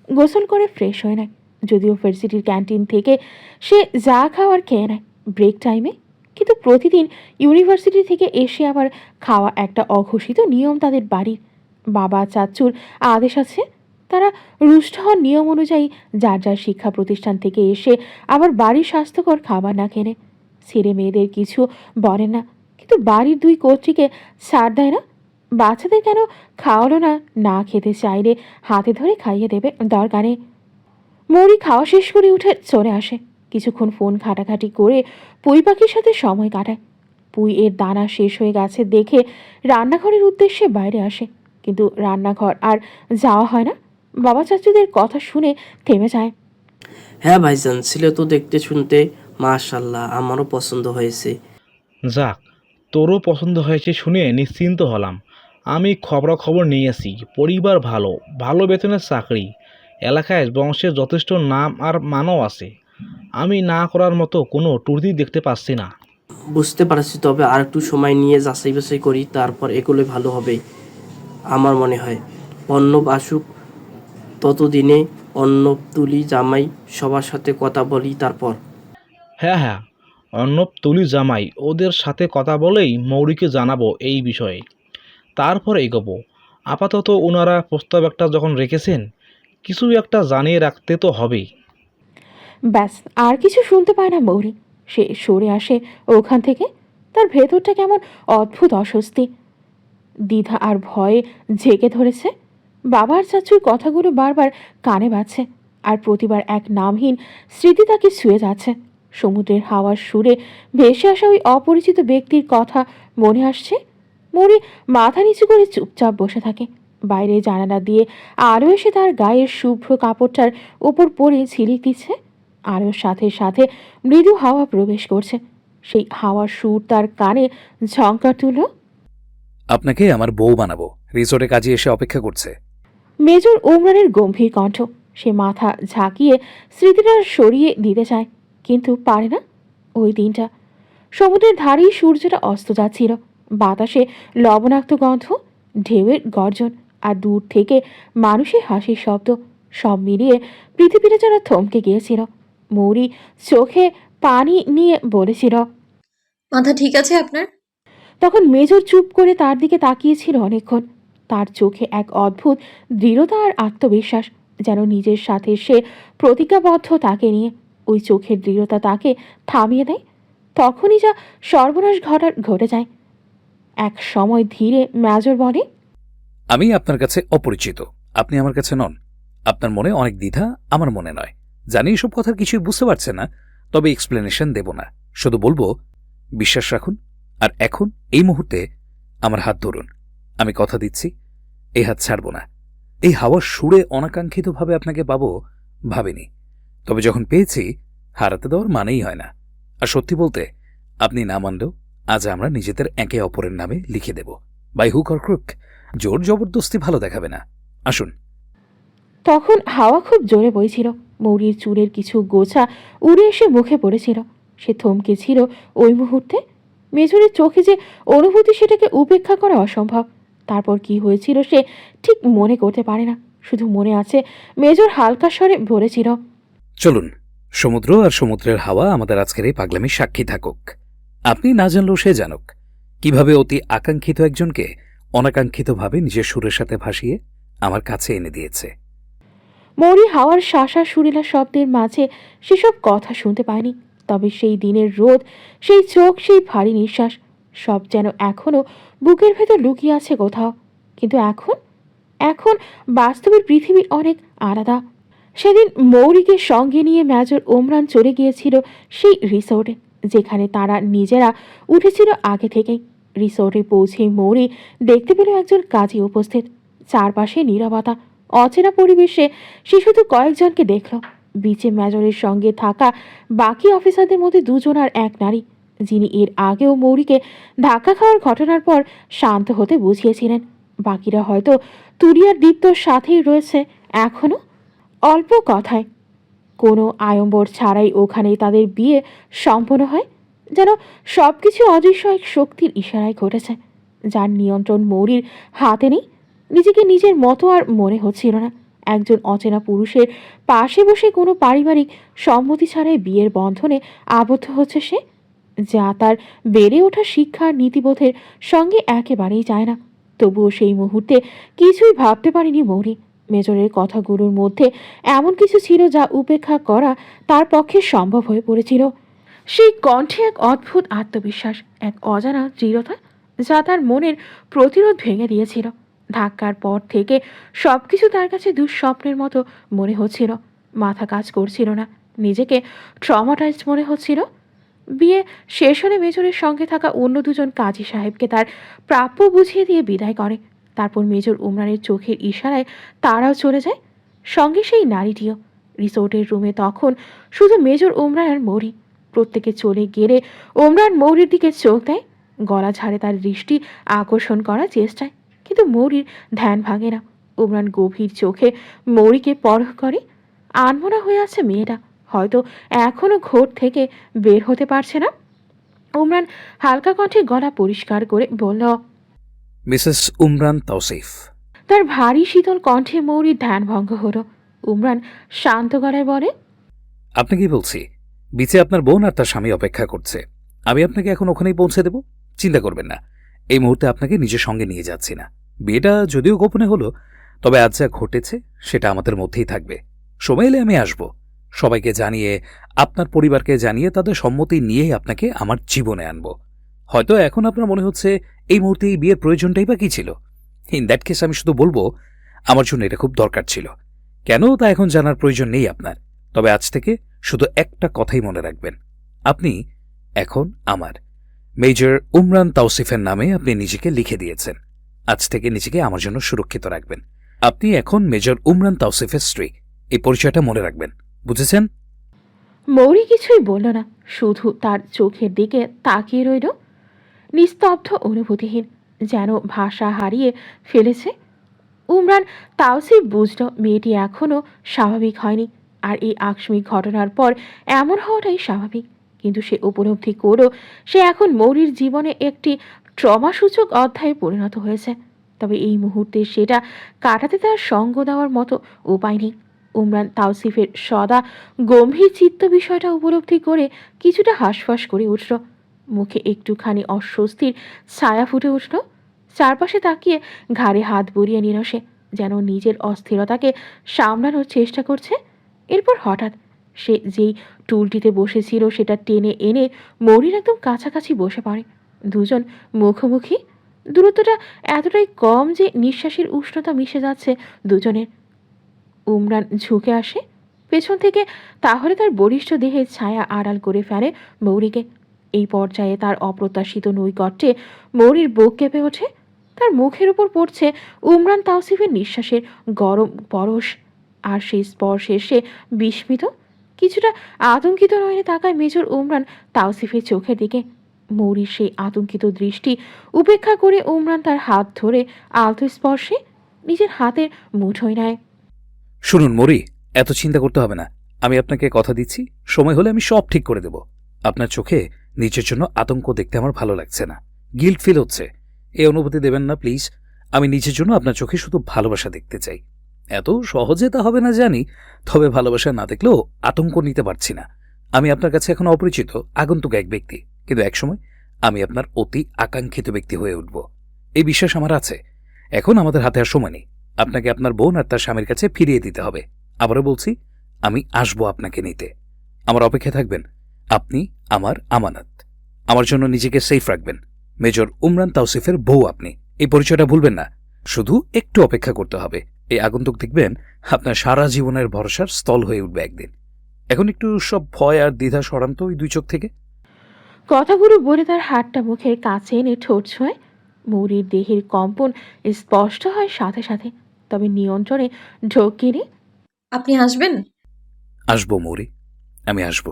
গোসল করে ফ্রেশ হয়ে নেয়। যদিও ভার্সিটির ক্যান্টিন থেকে সে যা খাওয়ার খেয়ে নেয় ব্রেক টাইমে, কিন্তু প্রতিদিন ইউনিভার্সিটি থেকে এসে আবার খাওয়া একটা অঘোষিত নিয়ম তাদের বাড়ির। বাবা চাচুর আদেশ আছে তারা রুষ্ট হওয়ার নিয়ম অনুযায়ী যার যার শিক্ষা প্রতিষ্ঠান থেকে এসে আবার বাড়ির স্বাস্থ্যকর খাবার না খেলে। ছেলে মেয়েদের কিছু বলে না, কিন্তু বাড়ির 2 কর্ত্রীকে ছাড় দেয় না। বাচ্চাদের কেন খাওয়ালো না, না খেতে চাইলে হাতে ধরে খাইয়ে দেবে দরকারে। মৌরি খাওয়া শেষ করে উঠে চলে আসে। কিছুক্ষণ ফোন ঘাটাঘাটি করে পুই পাখির সাথে সময় কাটায়। পুই এর দানা শেষ হয়ে গেছে দেখে রান্নাঘরের উদ্দেশ্যে বাইরে আসে, কিন্তু রান্নাঘর আর যাওয়া হয় না। বাবা চাচুদের কথা শুনে থেমে যায়। হ্যাঁ ভাইজান, ছেলে তো দেখতে শুনতে মাশাল্লাহ, আমারও পছন্দ হয়েছে। যাক, তোরও পছন্দ হয়েছে শুনে নিশ্চিন্ত হলাম। আমি খবরাখবর নিয়েছি, পরিবার ভালো, ভালো বেতনের চাকরি, এলাকায় বংশের যথেষ্ট নাম আর মানও আছে। আমি না করার মতো কোনো ত্রুটি দেখতে পাচ্ছি না। বুঝতে পারছি, তবে আর একটু সময় নিয়ে যাচাই বাছাই করি, তারপর এগুলোই ভালো হবে আমার মনে হয়। অর্ণব আসুক, ততদিনে অর্ণব, তুলি, জামাই সবার সাথে কথা বলি তারপর। হ্যাঁ হ্যাঁ, অর্ণব, তুলি, জামাই ওদের সাথে কথা বলেই মৌরিকে জানাবো এই বিষয়ে, তারপর এগোবো। আপাতত ওনারা প্রস্তাব একটা যখন রেখেছেন, কিছু একটা জানিয়ে রাখতে তো হবেই। ব্যাস, আর কিছু শুনতে পায় না মৌরি। সে সরে আসে ওখান থেকে। তার ভেতরটা কেমন অদ্ভুত অস্বস্তি, দ্বিধা আর ভয়ে ঝেঁকে ধরেছে। বাবার চাচুর কথাগুলো বারবার কানে বাজছে, আর প্রতিবার এক নামহীন স্মৃতি তাকে ছুঁয়ে যাচ্ছে। সমুদ্রের হাওয়ার সুরে ভেসে আসা ওই অপরিচিত ব্যক্তির কথা মনে আসছে। মৌরি মাথা নিচু করে চুপচাপ বসে থাকে। বাইরে জানালা দিয়ে আলো এসে তার গায়ের শুভ্র কাপড়টার উপর পড়ে ঝিলিক দিচ্ছে। আলোর সাথে সাথে মৃদু হাওয়া প্রবেশ করছে। সেই হাওয়ার সুর তার কানে ঝংকার তুলল। আপনাকে আমার বউ বানাবো, রিসোর্টে কাজে এসে অপেক্ষা করছে। মেজর ওমরানের গম্ভীর কণ্ঠ। সে মাথা ঝাঁকিয়ে স্মৃতিটা সরিয়ে দিতে চায়, কিন্তু পারে না। ওই দিনটা সমুদ্রের ধারেই সূর্যটা অস্ত যাচ্ছিল। বাতাসে লবণাক্ত গন্ধ, ঢেউয়ের গর্জন, আর দূর থেকে মানুষের হাসির শব্দ, সব মিলিয়ে পৃথিবীটা যেন থমকে গিয়েছিল। মৌরি চোখে পানি নিয়ে বলেছিল, মাথা ঠিক আছে আপনার? তখন মেজর চুপ করে তার দিকে তাকিয়েছিল অনেকক্ষণ। তার চোখে এক অদ্ভুত দৃঢ়তা আর আত্মবিশ্বাস, যেন নিজের সাথে সে প্রতিজ্ঞাবদ্ধ তাকে নিয়ে। ওই চোখের দৃঢ়তা তাকে থামিয়ে দেয়। তখনই যা সর্বনাশ ঘটে যায়। এক সময় ধীরে মেজর বলে, আমি আপনার কাছে অপরিচিত, আপনি আমার কাছে নন। আপনার মনে অনেক দ্বিধা, আমার মনে নয়। জানি এসব কথার কিছুই বুঝতে পারছে না, তবে এক্সপ্লেনেশন দেব না। শুধু বলবো, বিশ্বাস রাখুন, আর এখন এই মুহূর্তে আমার হাত ধরুন। আমি কথা দিচ্ছি, এই হাত ছাড়ব না। এই হাওয়ার সুরে অনাকাঙ্ক্ষিতভাবে আপনাকে পাবো, ভাবিনি। তবে যখন পেয়েছি, হারাতে দেওয়ার মানেই হয় না। আর সত্যি বলতে, আপনি না মানলেও আজ আমরা নিজেদের একে অপরের নামে লিখে দেব, বাই হুক অর ক্রুক। জোর জবরদস্তি ভালো দেখাবে না। আসুন। তখন হাওয়া খুব জোরে বইছিল। মৌরির চুলের কিছু গোছা উড়ে এসে মুখে পড়েছিল। সে থমকে ছিল ওই মুহূর্তে। মেজরের চোখে যে অনুভূতি, সেটাকে উপেক্ষা করা অসম্ভব। তারপর কি হয়েছিল সে ঠিক মনে করতে পারে না। শুধু মনে আছে মেজর হালকা স্বরে বলেছিল, চলুন, সমুদ্র আর সমুদ্রের হাওয়া আমাদের আজকের এই পাগলামির সাক্ষী থাকুক। আপনি না জানলেও সে জানুক কিভাবে অতি আকাঙ্ক্ষিত একজনকে অনাকাঙ্ক্ষিতভাবে নিজের সুরের সাথে ভাসিয়ে আমার কাছে এনে দিয়েছে। মৌরি হাওয়ার শাঁসা সুরিলা শব্দের মাঝে সেসব কথা শুনতে পায়নি। তবে সেই দিনের রোদ, সেই চোখ, সেই ভারী নিঃশ্বাস, সব যেন এখনো বুকের ভেতর লুকিয়ে আছে কোথাও। কিন্তু এখন এখন বাস্তবের পৃথিবী অনেক আলাদা। সেদিন মৌরিকে সঙ্গে নিয়ে মেজর ওমরান চলে গিয়েছিল সেই রিসোর্টে, যেখানে তারা নিজেরা উঠেছিল আগে থেকেই। রিসোর্টে পৌঁছে মৌরি দেখতে পেল একজন কাজী উপস্থিত। চারপাশে নীরবতা, অচেনা পরিবেশে সে শুধু কয়েকজনকে দেখল। বিচে মেজরের সঙ্গে থাকা বাকি অফিসারদের মধ্যে দুজন আর এক নারী, যিনি এর আগেও মৌরিকে ধাক্কা খাওয়ার ঘটনার পর শান্ত হতে বুঝিয়েছিলেন। বাকিরা হয়তো তুরিয়ার দীপ্তর সাথেই রয়েছে এখনো। অল্প কথায়, কোনো আড়ম্বর ছাড়াই ওখানেই তাদের বিয়ে সম্পন্ন হয়, যেন সব কিছু অদৃশ্য এক শক্তির ইশারায় ঘটেছে, যার নিয়ন্ত্রণ মৌরির হাতে নেই। নিজেকে নিজের মতো আর মনে হচ্ছিল না। একজন অচেনা পুরুষের পাশে বসে কোনো পারিবারিক সম্মতি ছাড়াই বিয়ের বন্ধনে আবদ্ধ হচ্ছে সে, যা তার বেড়ে ওঠা শিক্ষা আর নীতিবোধের সঙ্গে একেবারেই যায় না। তবুও সেই মুহূর্তে কিছুই ভাবতে পারেনি মৌরি। মেজরের কথাগুলোর মধ্যে এমন কিছু ছিল যা উপেক্ষা করা তার পক্ষে সম্ভব হয়ে পড়েছিল। সেই কণ্ঠে এক অদ্ভুত আত্মবিশ্বাস, এক অজানা দৃঢ়তা, যা তার মনের প্রতিরোধ ভেঙে দিয়েছিল। ধাক্কার পর থেকে সবকিছু তার কাছে দুঃস্বপ্নের মতো মনে হচ্ছিল। মাথা কাজ করছিল না, নিজেকে ট্রমাটাইজড মনে হচ্ছিল। বিয়ে শেষ হলে মেজরের সঙ্গে থাকা অন্য দুজন কাজী সাহেবকে তার প্রাপ্য বুঝিয়ে দিয়ে বিদায় করে। তারপর মেজর ওমরানের চোখের ইশারায় তারাও চলে যায়, সঙ্গে সেই নারীটিও। রিসোর্টের রুমে তখন শুধু মেজর ওমরান আর মৌরি। প্রত্যেকে চলে গেলে ওমরান মৌরির দিকে চোখ দেয়, গলা ঝাড়ে তার দৃষ্টি আকর্ষণ করার চেষ্টায়। কিন্তু মৌরির ধ্যান ভাঙে না। ওমরান গভীর চোখে মৌরিকে পরখ করে। আনমনা হয়ে আছে মেয়েটা, হয়তো এখনো ঘোর থেকে বের হতে পারছে না। ওমরান হালকা কণ্ঠে গলা পরিষ্কার করে বলল, মিসেস উমরান তাওসিফ। তার ভারী শীতল কণ্ঠে মৌরির ধ্যানভঙ্গ হলো। উমরান শান্ত গলায় বলে, আপনাকে বলছি, বিচে আপনার বোন আর তার স্বামী অপেক্ষা করছে। আমি আপনাকে এখন ওখানেই পৌঁছে দেব, চিন্তা করবেন না। এই মুহূর্তে আপনাকে নিজের সঙ্গে নিয়ে যাচ্ছি না। বিয়েটা যদিও গোপনে হলো, তবে আজ যা ঘটেছে সেটা আমাদের মধ্যেই থাকবে। সময় এলে আমি আসব, সবাইকে জানিয়ে, আপনার পরিবারকে জানিয়ে তাদের সম্মতি নিয়েই আপনাকে আমার জীবনে আনব। হয়তো এখন আপনার মনে হচ্ছে এই মুহূর্তে এই বিয়ের প্রয়োজনটাই বা কী ছিল। ইন দ্যাট কেস আমি শুধু বলবো, আমার জন্য এটা খুব দরকার ছিল। কেন তা এখন জানার প্রয়োজন নেই আপনার। তবে আজ থেকে শুধু একটা কথাই মনে রাখবেন, আপনি এখন আমার। মেজর উমরান তাওসিফের নামে আপনি নিজেকে লিখে দিয়েছেন। আজ থেকে নিজেকে আমার জন্য সুরক্ষিত রাখবেন। আপনি এখন মেজর উমরান তাওসিফের স্ত্রী। এই পরিচয়টা মনে রাখবেন, বুঝেছেন? মৌরি কিছুই বলল না, শুধু তার চোখের দিকে তাকিয়ে রইল, নিস্তব্ধ, অনুভূতিহীন, যেন ভাষা হারিয়ে ফেলেছে। উমরান তাওসিফ বুঝল মেয়েটি এখনও স্বাভাবিক হয়নি, আর এই আকস্মিক ঘটনার পর এমন হওয়াটাই স্বাভাবিক। কিন্তু সে উপলব্ধি করল সে এখন মৌরির জীবনে একটি ট্রমাসূচক অধ্যায়ে পরিণত হয়েছে। তবে এই মুহূর্তে সেটা কাটাতে তার সঙ্গ দেওয়ার মতো উপায় নেই। উমরান তাওসিফের সদা গম্ভীর চিত্ত বিষয়টা উপলব্ধি করে কিছুটা হাঁসফাঁস করে উঠল। মুখে একটুখানি অস্বস্তির ছায়া ফুটে উঠল। চারপাশে তাকিয়ে ঘাড়ে হাত বুলিয়ে নিল সে, যেন নিজের অস্থিরতাকে সামলানোর চেষ্টা করছে। এরপর হঠাৎ সে যেই টুলটিতে বসেছিল সেটা টেনে এনে মৌরির একদম কাছাকাছি বসে পড়ে। দুজন মুখোমুখি, দূরত্বটা এতটাই কম যে নিঃশ্বাসের উষ্ণতা মিশে যাচ্ছে দুজনের। উমরান ঝুঁকে আসে পেছন থেকে, তাহলে তার বলিষ্ঠ দেহের ছায়া আড়াল করে ফেলে মৌরিকে। এই পর্যায়ে তার অপ্রত্যাশিত নৈকট্যে মৌরির বুক কেঁপে ওঠে। তার মুখের উপর পড়ছে উমরান তাওসিফের নিঃশ্বাসের গরম পরশ। আর সেই স্পর্শে সে বিস্মিত, কিছুটা আতঙ্কিত নয়নে তাকায় মেজর উমরান তাওসিফের চোখের দিকে। মৌরির সেই আতঙ্কিত দৃষ্টি উপেক্ষা করে উমরান তার হাত ধরে আলতো স্পর্শে নিজের হাতের মুঠোয় নেয়। শুনুন মরি, এত চিন্তা করতে হবে না। আমি আপনাকে কথা দিচ্ছি, সময় হলে আমি সব ঠিক করে দেব। আপনার চোখে নিজের জন্য আতঙ্ক দেখতে আমার ভালো লাগছে না, গিল্ট ফিল হচ্ছে। এই অনুভূতি দেবেন না প্লিজ। আমি নিজের জন্য আপনার চোখে শুধু ভালোবাসা দেখতে চাই। এত সহজে তা হবে না জানি, তবে ভালোবাসা না দেখলেও আতঙ্ক নিতে পারছি না। আমি আপনার কাছে এখন অপরিচিত আগন্তুক এক ব্যক্তি, কিন্তু একসময় আমি আপনার অতি আকাঙ্ক্ষিত ব্যক্তি হয়ে উঠব, এই বিশ্বাস আমার আছে। এখন আমাদের হাতে আর সময় নেই। আপনাকে আপনার বোন আর তার স্বামীর কাছে ফিরিয়ে দিতে হবে। আবারও বলছি, আমি আসবো আপনাকে নিতে। আমার অপেক্ষায় থাকবেন। আপনি আমার আমানত। আমার জন্য নিজেকে সেফ রাখবেন। মেজর উমরান তাওসিফের বউ আপনি, এই পরিচয়টা ভুলবেন না। শুধু একটু অপেক্ষা করতে হবে। এই আগন্তুক দেখবেন আপনার সারা জীবনের ভরসার স্থল হয়ে উঠবে একদিন। এখন একটু সব ভয় আর দ্বিধা সরান্ত ওই দুই চোখ থেকে। কথাগুলো বলে তার হাতটা মুখের কাছে এনে ঠোঁট ছোঁয়। মৌরির দেহের কম্পন স্পষ্ট হয় সাথে সাথে, তবে নিয়ন্ত্রণে ঢোক গেলে আপনি আসবেন? আসবো মৌরি, আমি আসবো।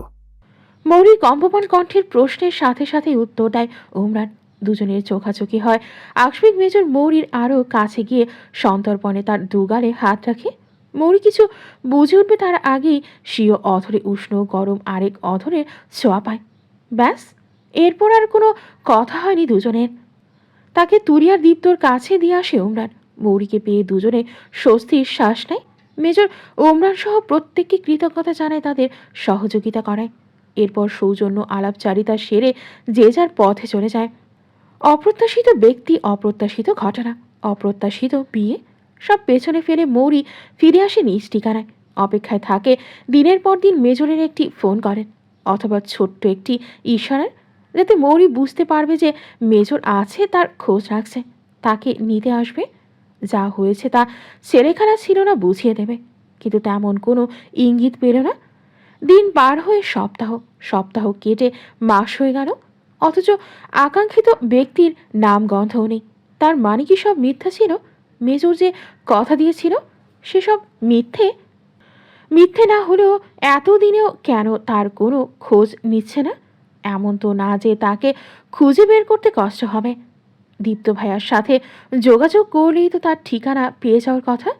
মৌরির কম্পমান কণ্ঠের প্রশ্নের সাথে সাথে উত্তর দেয় উমরান। দুজনের চোখাচোখি হয়। আকস্মিক মেজর মৌরির আরও কাছে গিয়ে সন্তর্পণে তার দুগালে হাত রাখে। মৌরি কিছু বুঝে উঠবে তার আগেই স্বীয় অধরে উষ্ণ গরম আরেক অধরের ছোঁয়া পায়। ব্যাস, এরপর আর কোনো কথা হয়নি দুজনের। তাকে তুরিয়ার দীপ্তর কাছে দিয়ে আসে উমরান। মৌরিকে পেয়ে দুজনে স্বস্তির শ্বাস নেয়। মেজর উমরান সহ প্রত্যেককে কৃতজ্ঞতা জানায় তাদের সহযোগিতা করায়। এরপর সৌজন্য আলাপচারিতা সেরে যে যার পথে চলে যায়। অপ্রত্যাশিত ব্যক্তি, অপ্রত্যাশিত ঘটনা, অপ্রত্যাশিত বিয়ে সব পেছনে ফেলে মৌরি ফিরে আসে নিজ ঠিকানায়। অপেক্ষায় থাকে দিনের পর দিন মেজরের একটি ফোন করেন, অথবা ছোট্ট একটি ইশারার, যাতে মৌরি বুঝতে পারবে যে মেজর আছে, তার খোঁজ রাখছে, তাকে নিতে আসবে। যা হয়েছে তা ছেলেখেলা ছিল না, বুঝিয়ে দেবে। কিন্তু তেমন কোনো ইঙ্গিত পেল না। দিন পার হয়ে সপ্তাহ, সপ্তাহ কেটে মাস হয়ে গেল, অথচ আকাঙ্ক্ষিত ব্যক্তির নাম গন্ধও নেই। তার মানে কি সব মিথ্যা ছিল? মেজর যে কথা দিয়েছিল সেসব মিথ্যে? মিথ্যে না হলেও এতদিনেও কেন তার কোনো খোঁজ নিচ্ছে না? এমন তো না যে তাকে খুঁজে বের করতে কষ্ট হবে। দীপ্ত ভাইয়ার সাথে যোগাযোগ করলেই তো তার ঠিকানা পেয়ে যাওয়ার কথা।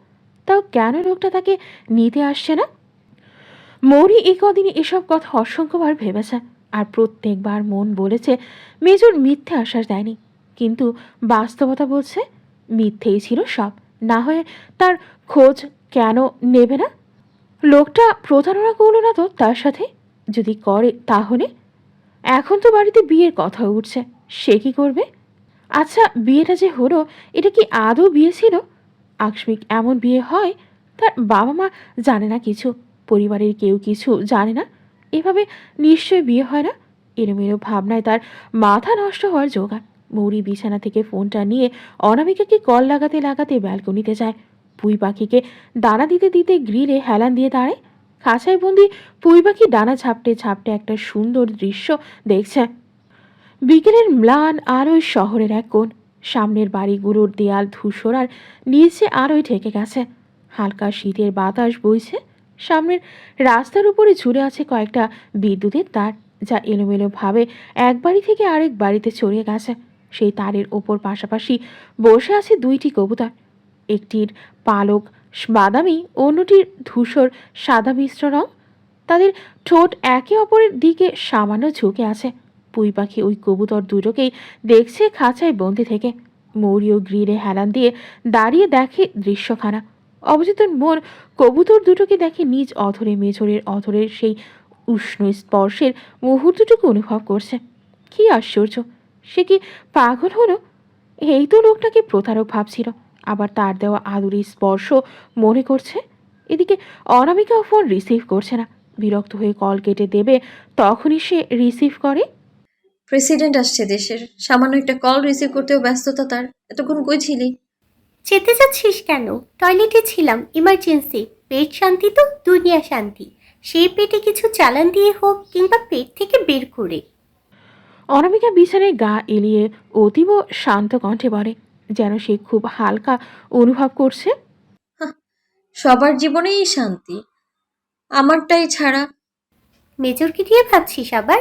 তাও কেন লোকটা তাকে নিতে আসছে না? মৌরি এই কদিনে এসব কথা অসংখ্যবার ভেবেছে, আর প্রত্যেকবার মন বলেছে মেজর মিথ্যে আশ্বাস দেয়নি। কিন্তু বাস্তবতা বলছে মিথ্যেই ছিল সব। না হয়ে তার খোঁজ কেন নেবে না? লোকটা প্রতারণা করল না তো তার সাথে? যদি করে তাহলে? এখন তো বাড়িতে বিয়ের কথা উঠছে, সে কি করবে? আচ্ছা, বিয়েটা যে হলো, এটা কি আদৌ বিয়ে ছিল? আকস্মিক এমন বিয়ে হয়? তার বাবা মা জানে না কিছু, পরিবারের কেউ কিছু জানে না, এভাবে নিশ্চয় বিয়ে হয় না। এলোমেলো ভাবনায় তার মাথা নষ্ট হওয়ার জোগাড়। মৌরি বিছানা থেকে ফোনটা নিয়ে অনামিকাকে কল লাগাতে লাগাতে ব্যালকনিতে যায়। পুঁই পাখিকে দানা দিতে দিতে গ্রিলে হেলান দিয়ে দাঁড়ায়। খাঁচায় বন্দি পুঁই পাখি ডানা ঝাপটে ঝাপটে একটা সুন্দর দৃশ্য দেখছে। বিকেলের ম্লান আলোয় শহরের এক কোণ, সামনের বাড়িগুলোর দেয়াল ধূসর আর নিচে আলোয় ঢেকে গেছে। হালকা শীতের বাতাস বইছে। সামনের রাস্তার উপরে ঝুলে আছে কয়েকটা বিদ্যুতের তার, যা এলোমেলোভাবে এক বাড়ি থেকে আরেক বাড়িতে ছড়িয়ে গেছে। সেই তারের ওপর পাশাপাশি বসে আছে দুইটি কবুতর। একটির পালক বাদামি, অন্যটির ধূসর সাদা মিশ্র রং। তাদের ঠোঁট একে অপরের দিকে সামান্য ঝুঁকে আছে। পুঁই পাখি ওই কবুতর দুটোকেই দেখছে খাঁচায় বন্দি থেকে। মৌরিও গ্রিলে হেলান দিয়ে দাঁড়িয়ে দেখে দৃশ্যখানা। অবচেতন মন কবুতর দুটোকে দেখে নিজ অধরে মেঝরের অধরের সেই উষ্ণ স্পর্শের মুহূর্তটুকু অনুভব করছে। কি আশ্চর্য! সে কি পাগল হলো? এই তো লোকটাকে প্রতারক ভাবছিল, আবার তার দেওয়া আদুরি স্পর্শ মনে করছে। এদিকে অনামিকাও ফোন রিসিভ করছে না। বিরক্ত হয়ে কল কেটে দেবে, তখনই সে রিসিভ করে। প্রেসিডেন্ট আসছে দেশের, সামান্য একটা কল রিসিভ করতেও ব্যস্ততা তার। এতক্ষণ কই ছিলি? যেতে যাচ্ছিস কেন? টয়লেটে ছিলাম, ইমার্জেন্সি। পেট শান্তি তো দুনিয়া শান্তি। সেই পেটে কিছু চালান দিয়ে হোক কিংবা পেট থেকে বের করে। অনামিকা বিছানায় গা এলিয়ে অতীব শান্ত কণ্ঠে বলে, যেন সে খুব হালকা অনুভব করছে। সবার জীবনেই শান্তি, আমারটাই ছাড়া। মেজরকে দিয়ে ভাবছিস আবার?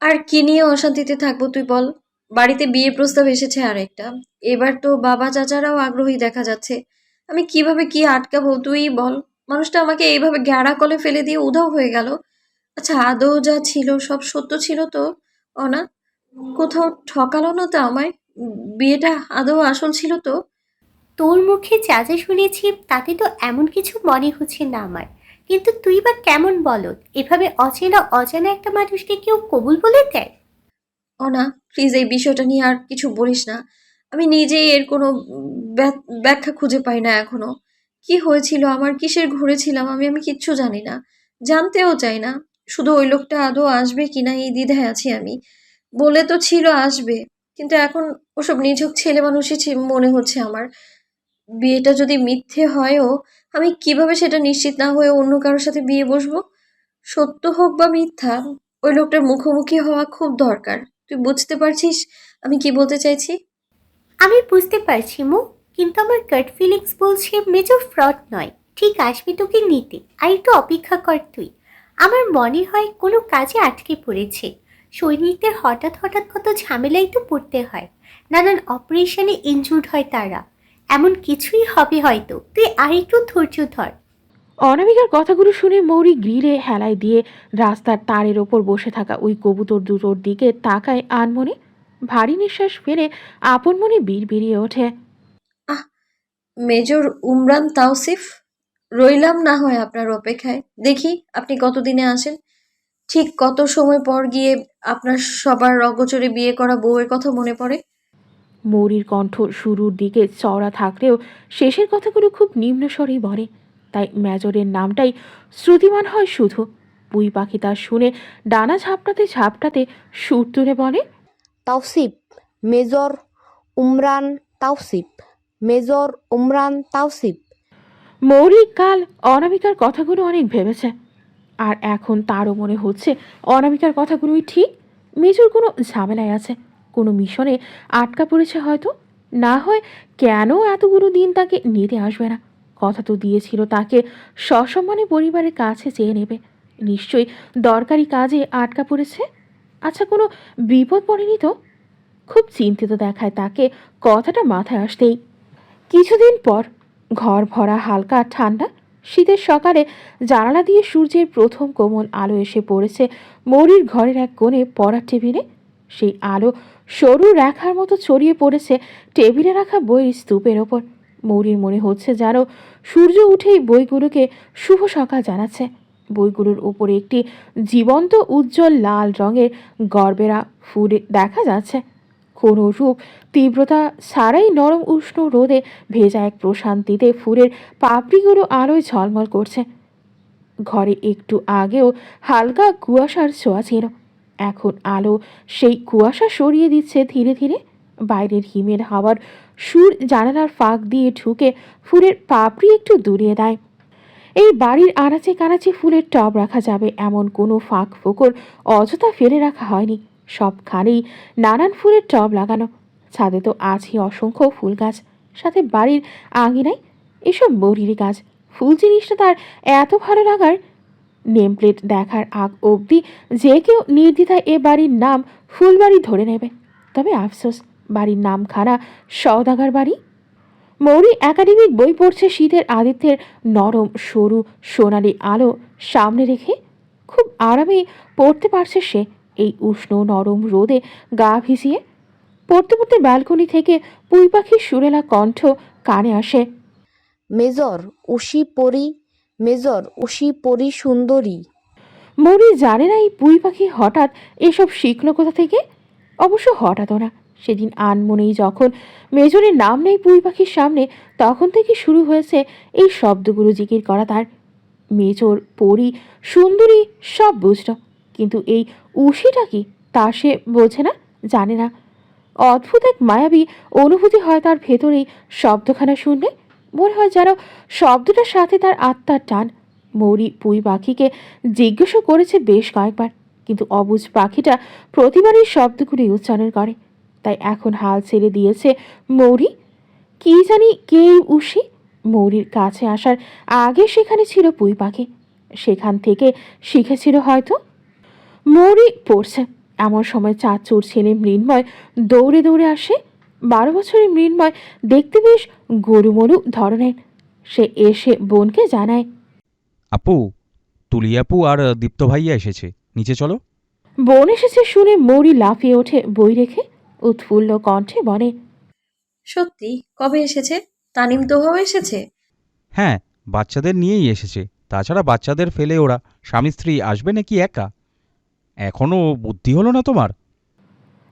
আর কি নিয়ে অশান্তিতে থাকবো তুই বল? বাড়িতে বিয়ে প্রস্তাব এসেছে আরেকটা। এবার তো বাবা চাচারাও আগ্রহী দেখা যাচ্ছে। আমি কিভাবে কি আটকাবো তুই বল? মানুষটা আমাকে এইভাবে গ্যাড়া কলে ফেলে দিয়ে উধাও হয়ে গেল। আচ্ছা, আদৌ যা ছিল সব সত্য ছিল তো? অনা, কোথাও ঠকালো না তো আমায়? বিয়েটা আদৌ আসল ছিল তো? তোর মুখে যা যা শুনেছি তাতে তো এমন কিছু মনে হচ্ছে না আমার। কিন্তু তুই বা কেমন বলত, এভাবে অচেনা অজানা একটা মানুষকে কেউ কবুল বলে দেয়? অনা, প্লিজ এই বিষয়টা নিয়ে আর কিছু বলিস না। আমি নিজেই এর কোনো ব্যাখ্যা খুঁজে পাই না এখনো। কি হয়েছিল আমার, কিসের ঘুরে ছিলাম আমি কিচ্ছু জানি না, জানতেও চাই না। শুধু ওই লোকটা আদৌ আসবে কিনা এই দ্বিধায় আছি আমি। বলে তো ছিল আসবে, কিন্তু এখন ওসব নিছক ছেলে মানুষই মনে হচ্ছে আমার। বিয়েটা যদি মিথ্যে হয়ও, আমি কিভাবে সেটা নিশ্চিত না হয়ে অন্য কারোর সাথে বিয়ে বসবো? সত্য হোক বা মিথ্যা, ওই লোকটার মুখোমুখি হওয়া খুব দরকার। তুই বুঝতে পারছিস আমি কি বলতে চাইছি? আমি বুঝতে পারছি মু, কিন্তু আমার গাট ফিলিংস বলছে মেজর ফ্রড নয়, ঠিক আসবে তোকে নিতে। আর একটু অপেক্ষা কর তুই। আমার মনে হয় কোনো কাজে আটকে পড়েছে। সৈনিকদের হঠাৎ হঠাৎ কত ঝামেলাই তো পড়তে হয়, নানান অপারেশনে ইনজুর্ড হয় তারা। এমন কিছুই হবে হয়তো, তুই আর একটু ধৈর্য ধর। অনামিকার কথাগুলো শুনে মৌরি গ্রিলে হেলায় দিয়ে রাস্তার তারের ওপর বসে থাকা ওই কবুতর দুটোর দিকে তাকায় আনমনে। ভারী নিঃশ্বাস ফেলে আপন মনে বিড়বিড়িয়ে ওঠে। আহ, মেজর উমরান তাওসিফ, রইলাম না হয় আপনার অপেক্ষায়। দেখি আপনি কতদিনে আসেন। ঠিক কত সময় পর গিয়ে আপনার সবার অগোচরে বিয়ে করা বউয়ের কথা মনে পড়ে। মৌরির কণ্ঠ শুরুর দিকে চড়া থাকলেও শেষের কথাগুলো খুব নিম্নস্বরেই বলে, তাই মেজরের নামটাই শ্রুতিমান হয় শুধু। পুই পাখি তা শুনে ডানা ঝাপটাতে ঝাপটাতে সুর তুলে বলে, তাওসিফ, মেজর উমরান তাওসিফ, মেজর উমরান তাওসিফ। মৌরি কাল অনামিকার কথাগুলো অনেক ভেবেছে, আর এখন তারও মনে হচ্ছে অনামিকার কথাগুলোই ঠিক। মেজর কোনো ঝামেলায় আছে, কোনো মিশনে আটকা পড়েছে হয়তো। না হয় কেন এতগুলো দিন তাকে নিতে আসবে না? কথা তো দিয়েছিল তাকে সসম্মানে পরিবারের কাছে চেয়ে নেবে। নিশ্চয়ই দরকারি কাজে আটকা পড়েছে। আচ্ছা, কোনো বিপদ পড়েনি তো? খুব চিন্তিত দেখায় তাকে কথাটা মাথায় আসতেই। কিছুদিন পর ঘর ভরা হালকা ঠান্ডা শীতের সকালে জানালা দিয়ে সূর্যের প্রথম কোমল আলো এসে পড়েছে মৌরির ঘরের এক কোণে পড়ার টেবিলে। সেই আলো সরু রেখার মতো ছড়িয়ে পড়েছে টেবিলে রাখা বইয়ের স্তূপের ওপর। মৌরির মনে হচ্ছে যেন সূর্য উঠেই বইগুলোকে শুভ সকাল জানাচ্ছে। বইগুলোর উপরে একটি জীবন্ত উজ্জ্বল লাল রঙের গড়বেড়া ফুল দেখা যাচ্ছে। কোনো রূপ তীব্রতা ছাড়াই নরম উষ্ণ রোদে ভেজা এক প্রশান্তিতে ফুলের পাপড়িগুলো আলোয় ঝলমল করছে। ঘরে একটু আগেও হালকা কুয়াশার ছোঁয়া ছিল, এখন আলো সেই কুয়াশা সরিয়ে দিচ্ছে ধীরে ধীরে। বাইরের হিমের হাওয়ার সুর জানালার ফাঁক দিয়ে ঢুকে ফুলের পাপড়ি একটু দূরিয়ে দেয়। এই বাড়ির আনাচে কানাচে ফুলের টব রাখা যাবে এমন কোনো ফাঁক ফোকর অযথা ফেলে রাখা হয়নি। সবখানেই নানান ফুলের টব লাগানো। ছাদে তো আছে অসংখ্য ফুল গাছ, সাথে বাড়ির আঙিনায় এসব মৌরির গাছ। ফুল জিনিসটা তার এত ভালো লাগার, নেম প্লেট দেখার আগ অবধি যে কেউ নির্দ্বিধায় এ বাড়ির নাম ফুলবাড়ি ধরে নেবে। তবে আফসোস, বাড়ির নামখানা সওদাগর বাড়ি। মৌরি একাডেমিক বই পড়ছে শীতের আদিত্যের নরম সরু সোনালি আলো সামনে রেখে। খুব আরামে পড়তে পারছে সে এই উষ্ণ নরম রোদে গা ভিজিয়ে। পড়তে পড়তে ব্যালকনি থেকে পুঁই পাখির সুরেলা কণ্ঠ কানে আসে। মেজর উশি পরি, মেজর উশি পরি সুন্দরী। মৌরি জানে না এই পুঁই পাখি হঠাৎ এসব শিখলো কোথা থেকে। অবশ্য হঠাৎও না, সেদিন আনমনেই যখন মেজরের নাম নেই পুঁই পাখির সামনে, তখন থেকে শুরু হয়েছে এই শব্দগুলো জিকির করা তার। মেজর, পরি, সুন্দরী সব বুঝল, কিন্তু এই উশিটা কি তা সে বোঝে না, জানে না। অদ্ভুত এক মায়াবী অনুভূতি হয় তার ভেতরেই শব্দখানা শুনলে। মনে হয় যেন শব্দটার সাথে তার আত্মার টান। মৌরি পুঁই পাখিকে জিজ্ঞাসা করেছে বেশ কয়েকবার, কিন্তু অবুঝ পাখিটা প্রতিবারই শব্দগুলি উচ্চারণ করে। তাই এখন হাল ছেড়ে দিয়েছে মৌরি। কি জানি কে এই উশি? মৌরির কাছে আসার আগে সেখানে ছিল পুঁই পাখি, সেখান থেকে শিখেছিল হয়তো। মৌরি পড়ছে এমন সময় চাচুর ছেলে মৃন্ময় দৌড়ে দৌড়ে আসে। 12 বছরের মৃন্ময় দেখতে বেশ গরুমরু ধরনের। সে এসে বোনকে জানায়, আপু, তুলি আপু আর দীপ্ত ভাইয়া এসেছে, নিচে চলো। বোন এসেছে শুনে মৌরি লাফিয়ে ওঠে বই রেখে, উৎফুল্ল কণ্ঠে বলে, সত্যি? কবে এসেছে? তানিম তোহাও এসেছে? হ্যাঁ, বাচ্চাদের নিয়েই এসেছে। তাছাড়া বাচ্চাদের ফেলে ওরা স্বামী স্ত্রী আসবে নাকি একা? এখনো বুদ্ধি হলো না তোমার?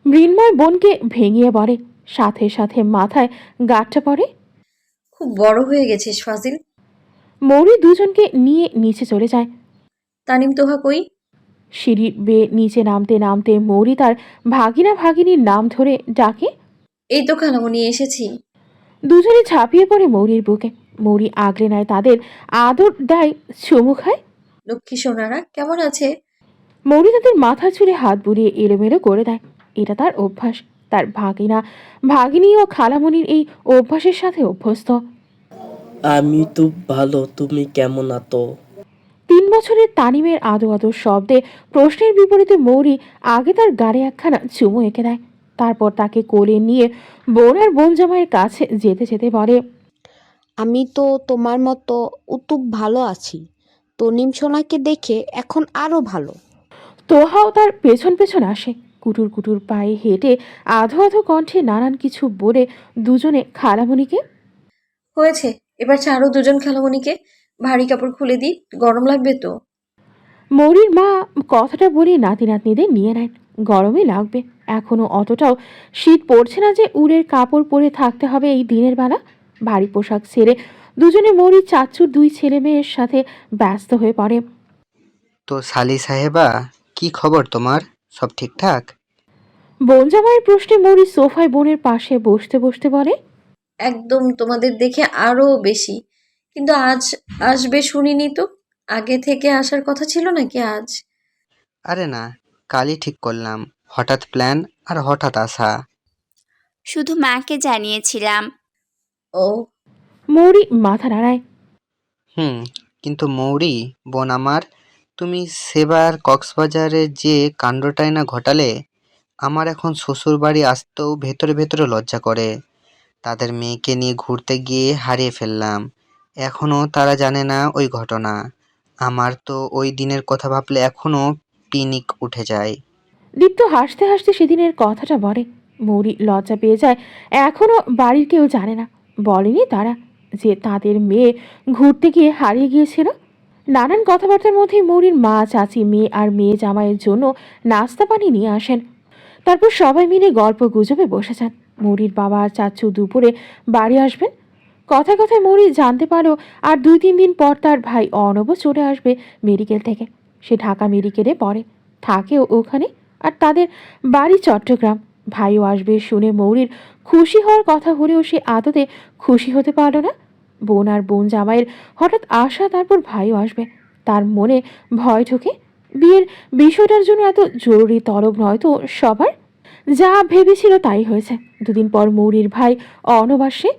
মৃন্ময় বোনকে ভেঙিয়ে বলে, সাথে সাথে মাথায় গাঁটটা পড়ে। খুব বড় হয়ে গেছিস ফাজিল। মৌরি দুজনকে নিয়ে নিচে চলে যায়। তানিম তোহা কই? সিঁড়ি বেয়ে নিচে নামতে নামতে মৌরি তার ভাগিনা ভাগিনীর নাম ধরে ডাকে। এই তো খালামণি এসেছি। দুজনে ঝাঁপিয়ে পড়ে মৌরির বুকে। মৌরি আগলে নেয় তাদের, আদর দেয়, চুমু খায়। লক্ষ্মী সোনারা কেমন আছে? মৌরি তাদের মাথা ছুঁড়ে হাত বুলিয়ে এলোমেলো করে দেয়। এটা তার অভ্যাস। তার ভাগিনী ও খালামণির এই অভ্যাসের সাথে অভ্যস্ত। আমি তো ভালো, তুমি কেমন আতো? 3 বছরের তানিমের আদো আদো শব্দে প্রশ্নের বিপরীতে মৌরি আগে তার গাড়ি একখানা চুমু এঁকে দেয়। তারপর তাকে কোলে নিয়ে বোন আর বোন জামাইয়ের কাছে যেতে যেতে বলে, আমি তো তোমার মতো উতুব ভালো আছি। তনিম সোনাকে দেখে এখন আরো ভালো। তোহাও তার পেছন পেছন আসে। কুটুর কুটুর পায়ে হেঁটে আধো আধো কণ্ঠে নানান কিছু বলে দুজনে খালামণিকে। হয়েছে, এবার ছাড়ো দুজন খালামণিকে। ভারী কাপড় খুলে দিই, গরম লাগবে তো। মৌরির মা কথাটা বলে নাতি নাতনিদের নিয়ে নেন। গরমই লাগবে, এখনো অতটাও শীত পড়ছে না যে উলের কাপড় পরে থাকতে হবে এই দিনের বেলা। ভারী পোশাক ছেড়ে দুজনে মৌরির চাচুর 2 ছেলে মেয়ের সাথে ব্যস্ত হয়ে পড়ে। তো সালি সাহেবা, কি খবর তোমার? সব ঠিকঠাক? বোন জামাইয়ের প্রশ্নে মৌরি সোফায় বোনের পাশে বসতে বসতে বলে, একদম তোমাদের দেখে আরো বেশি। কিন্তু আজ আসবে শুনিনি তো। আগে থেকে আসার কথা ছিল নাকি আজ? আরে না, কালই ঠিক করলাম। হঠাৎ প্ল্যান আর হঠাৎ আসা। শুধু মাকে জানিয়েছিলাম। ও, মৌরি মাথা নাড়ায়। কিন্তু মৌরি বোন আমার, তুমি সেবার কক্সবাজারে যে কাণ্ডটাই না ঘটালে, আমার এখন শ্বশুর বাড়ি আসতেও ভেতরে ভেতরে লজ্জা করে। তাদের মেয়েকে নিয়ে ঘুরতে গিয়ে হারিয়ে ফেললাম। এখনো তারা জানে না ওই ঘটনা। আমার তো ওই দিনের কথা ভাবলে এখনো পিনিক উঠে যায়। দীপ্ত হাসতে হাসতে সেদিনের কথাটা বলে। মৌরি লজ্জা পেয়ে যায়। এখনো বাড়ির কেউ জানে না, বলেনি তারা, যে তাদের মেয়ে ঘুরতে গিয়ে হারিয়ে গিয়েছিল। নানান কথাবার্তার মধ্যে মৌরির মা, চাচি, মেয়ে আর মেয়ে জামাইয়ের জন্য নাস্তা পানি নিয়ে আসেন। তারপর সবাই মিলে গল্প গুজবে বসে যান। মৌরির বাবা আর চাচু দুপুরে বাড়ি আসবেন। কথায় কথায় মৌরি জানতে পারলো আর 2-3 দিন পর তার ভাই অর্ণবও চলে আসবে মেডিকেল থেকে। সে ঢাকা মেডিকেলে পড়ে, থাকেও ওখানে, আর তাদের বাড়ি চট্টগ্রাম। ভাইও আসবে শুনে মৌরির খুশি হওয়ার কথা হলেও সে আদতে খুশি হতে পারল না। বোন আর বোন জামাইয়ের হঠাৎ আসা, তারপর ভাইও আসবে, তার মনে ভয় ঢোকে। বিয়ের বিষয়টার জন্য এত জরুরি তলব নয়তো সবার। যা ভেবেছিল তাই হয়েছে। 2 দিন পর মৌরির ভাই অর্ণব আসে।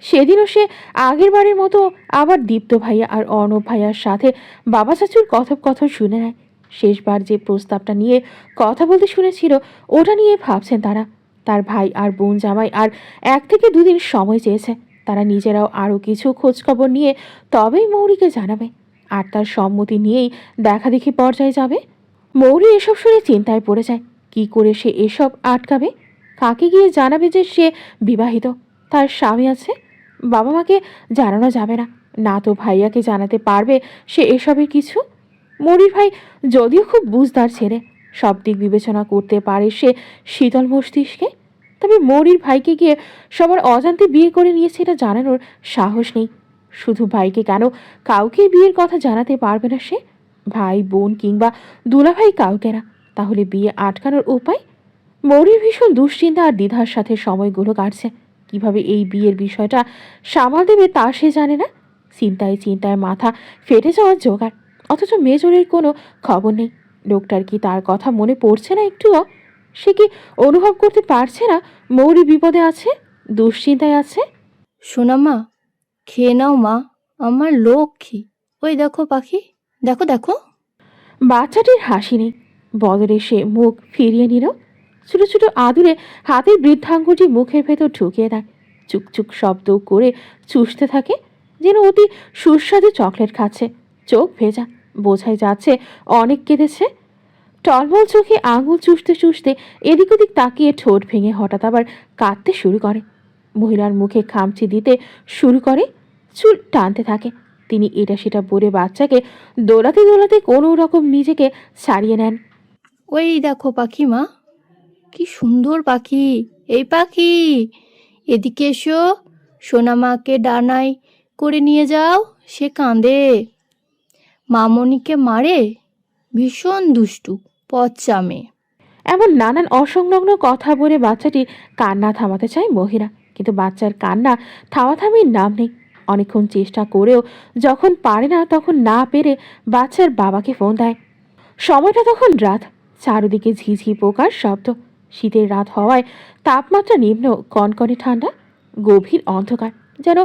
সেদিনও সে আগের বারের মতো আবার দীপ্ত ভাইয়া আর অর্ণব ভাইয়ার সাথে বাবা চাচুর কথোপকথন শুনে নেয়। শেষবার যে প্রস্তাবটা নিয়ে কথা বলতে শুনেছিল ওটা নিয়ে ভাবছেন তারা। তার ভাই আর বোন জামাই আর 1 থেকে 2 দিন সময় চেয়েছে। তারা নিজেরাও আরও কিছু খোঁজখবর নিয়ে তবেই মৌরিকে জানাবে, আর তার সম্মতি নিয়েই দেখা দেখি পর্যায়ে যাবে। মৌরি এসব শুনে চিন্তায় পড়ে যায়। কি করে সে এসব আটকাবে? কাকে গিয়ে জানাবে যে সে বিবাহিত, তার স্বামী আছে? বাবা মাকে জানানো যাবে না, না তো ভাইয়াকে জানাতে পারবে সে এসবের কিছু। মৌরির ভাই যদিও খুব বুঝদার ছেলে, সব দিক বিবেচনা করতে পারে সে শীতল মস্তিষ্কে, তবে মৌরির ভাইকে গিয়ে সবার অজান্তে বিয়ে করে নিয়েছে এটা জানানোর সাহস নেই। শুধু ভাইকে কেন, কাউকে বিয়ের কথা জানাতে পারবে না সে, ভাই বোন কিংবা দুলাভাই কাউকে না। তাহলে বিয়ে আটকানোর উপায়? মৌরির ভীষণ দুশ্চিন্তা আর দ্বিধার সাথে সময়গুলো কাটছে। কিভাবে এই বিয়ের বিষয়টা সামাল দেবে তা সে জানে না। চিন্তায় চিন্তায় মাথা ফেটে যাওয়ার জোগাড়, অথচ মেজরের কোনো খবর নেই। লোকটার কি তার কথা মনে পড়ছে না একটুও? সে কি অনুভব করতে পারছে না মৌরি বিপদে আছে, দুশ্চিন্তায় আছে? সোনামা, খেয়ে নাও মা, আমার লক্ষ্মী। ওই দেখো পাখি, দেখো দেখো। বাচ্চাটির হাসি নেই, বদলে সে মুখ ফিরিয়ে নিল। ছোট ছোট আদুরে হাতের বৃদ্ধাঙ্গুলটি মুখের ভেতর ঢুকিয়ে দেয়। চুকচুক শব্দ করে চুষতে থাকে, যেন অতি সুস্বাদু চকলেট খাচ্ছে। চোখ ভেজা, বোঝাই যাচ্ছে অনেক কেঁদেছে। টলমল চোখে আঙুল চুষতে চুষতে এদিক ওদিক তাকিয়ে ঠোঁট ভেঙে হঠাৎ আবার কাঁদতে শুরু করে। মহিলার মুখে খামচি দিতে শুরু করে, চুল টানতে থাকে। তিনি এটা সেটা বলে বাচ্চাকে দোলাতে দোলাতে কোনো রকম নিজেকে ছাড়িয়ে নেন। ওই দেখো পাখি মা, কি সুন্দর পাখি। এই পাখি, এদিকে এসো, সোনা মাকে ডানায় করে নিয়ে যাও, সে কাঁদে। মামনিকে মারে, ভীষণ দুষ্টু, পচ্চা মেয়ে। এমন নানান অসংলগ্ন কথা বলে বাচ্চাটির কান্না থামাতে চায় মহিলা, কিন্তু বাচ্চার কান্না থামাথামির নাম নেই। অনেকক্ষণ চেষ্টা করেও যখন পারে না, তখন না পেরে বাচ্চার বাবাকে ফোন দেয়। সময়টা তখন রাত, চারদিকে ঝিঝি পোকার শব্দ। শীতের রাত হওয়ায় তাপমাত্রা নিম্ন, কনকনে ঠান্ডা, গভীর অন্ধকার, যেন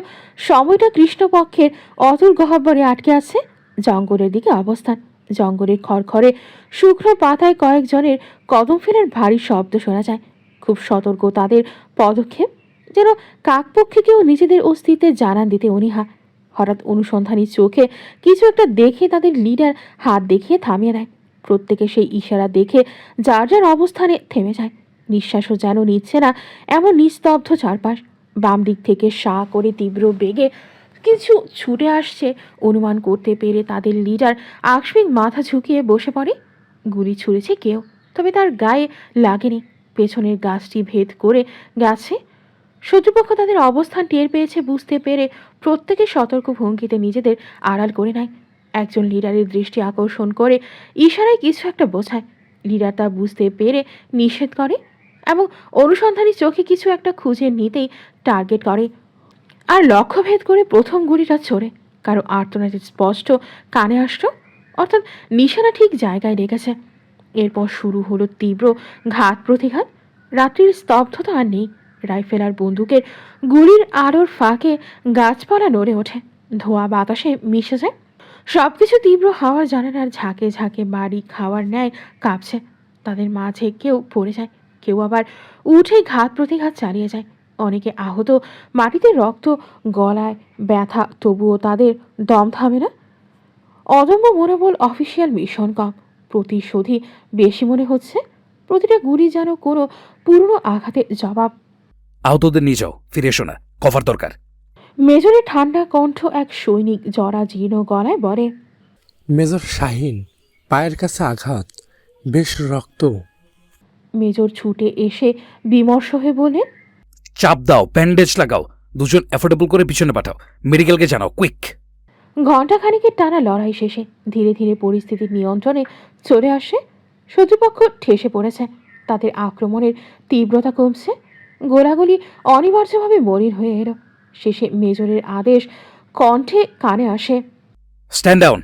সময়টা কৃষ্ণপক্ষের অতুল গহ্বরে আটকে আছে। জঙ্গলের দিকে অবস্থান। জঙ্গলের খড়খড়ে শুকনো পাতায় কয়েকজনের কদম ফেরার ভারী শব্দ শোনা যায়। খুব সতর্ক তাদের পদক্ষেপ, যেন কাকপক্ষীকেও নিজেদের অস্তিত্বে জানান দিতে অনীহা। হঠাৎ অনুসন্ধানী চোখে কিছু একটা দেখে তাদের লিডার হাত দেখিয়ে থামিয়ে দেয়। প্রত্যেকে সেই ইশারা দেখে যার যার অবস্থানে থেমে যায়। নিঃশ্বাসও যেন নিচ্ছে না, এমন নিস্তব্ধ চারপাশ। বাম দিক থেকে সাঁ করে তীব্র বেগে কিছু ছুটে আসছে অনুমান করতে পেরে তাদের লিডার আকস্মিক মাথা ঝুঁকিয়ে বসে পড়ে। গুলি ছুঁড়েছে কেউ, তবে তার গায়ে লাগেনি। পেছনের গাছটি ভেদ করে গেছে। শত্রুপক্ষ তাদের অবস্থান টের পেয়েছে বুঝতে পেরে প্রত্যেকে সতর্ক ভঙ্গিতে নিজেদের আড়াল করে নেয়। একজন লিডারের দৃষ্টি আকর্ষণ করে ইশারায় কিছু একটা বোঝায়। লিডার তা বুঝতে পেরে নিষেধ করে এবং অনুসন্ধানী চোখে কিছু একটা খুঁজে নিতেই টার্গেট করে আর লক্ষ্যভেদ করে প্রথম গুলিটা ছোড়ে। কারো আর্তনাদ স্পষ্ট কানে আসলো, অর্থাৎ নিশানা ঠিক জায়গায় লেগেছে। এরপর শুরু হলো তীব্র ঘাত প্রতিঘাত। রাত্রির স্তব্ধতা আর নেই। রাইফেল আর বন্দুকের গুলির আলোর ফাঁকে গাছপালা নড়ে ওঠে, ধোঁয়া বাতাসে মিশে যায়। সবকিছু তীব্র হাওয়ার জানালার ঝাঁকে ঝাঁকে বাড়ি খাওয়ার ন্যায় কাঁপছে। তাদের মাঝে কেউ পড়ে যায়, কেউ আবার উঠে ঘাত প্রতিঘাত চালিয়ে যায়। অনেকে আহত, মাটিতে রক্ত, গলায় ব্যথা, তবুও তাদের দম থামে না। অদম্য মনোবল, অফিসিয়াল মিশন কম, প্রতিশোধী বেশি মনে হচ্ছে। প্রতিটা গুলি যেন কোনো পুরনো আঘাতের জবাব। আহতদের নিয়ে যাও, ফিরে এসো না, কভার দরকার। মেজরের ঠান্ডা কণ্ঠ এক সৈনিক জরা জীর্ণ গলায় বলে। মেজর শাহিন, পায়ের কাছে আঘাত, বেশ রক্ত। মেজর ছুটে এসে বিমর্ষ হয়ে বললেন, চাপ দাও, ব্যান্ডেজ লাগাও, দুজন অ্যাফোর্ডেবল করে পিছনে পাঠাও, মেডিকেলকে জানাও, কুইক। ঘণ্টাখানেকের টানা লড়াই শেষে ধীরে ধীরে পরিস্থিতি নিয়ন্ত্রণে চলে আসে। শত্রুপক্ষ ঠেসে পড়েছে, তাদের আক্রমণের তীব্রতা কমছে। গোলাগুলি অনিবার্যভাবে মলিন হয়ে এলো। শেষে মেজরের আদেশ কণ্ঠে কানে আসে, স্ট্যান্ড ডাউন।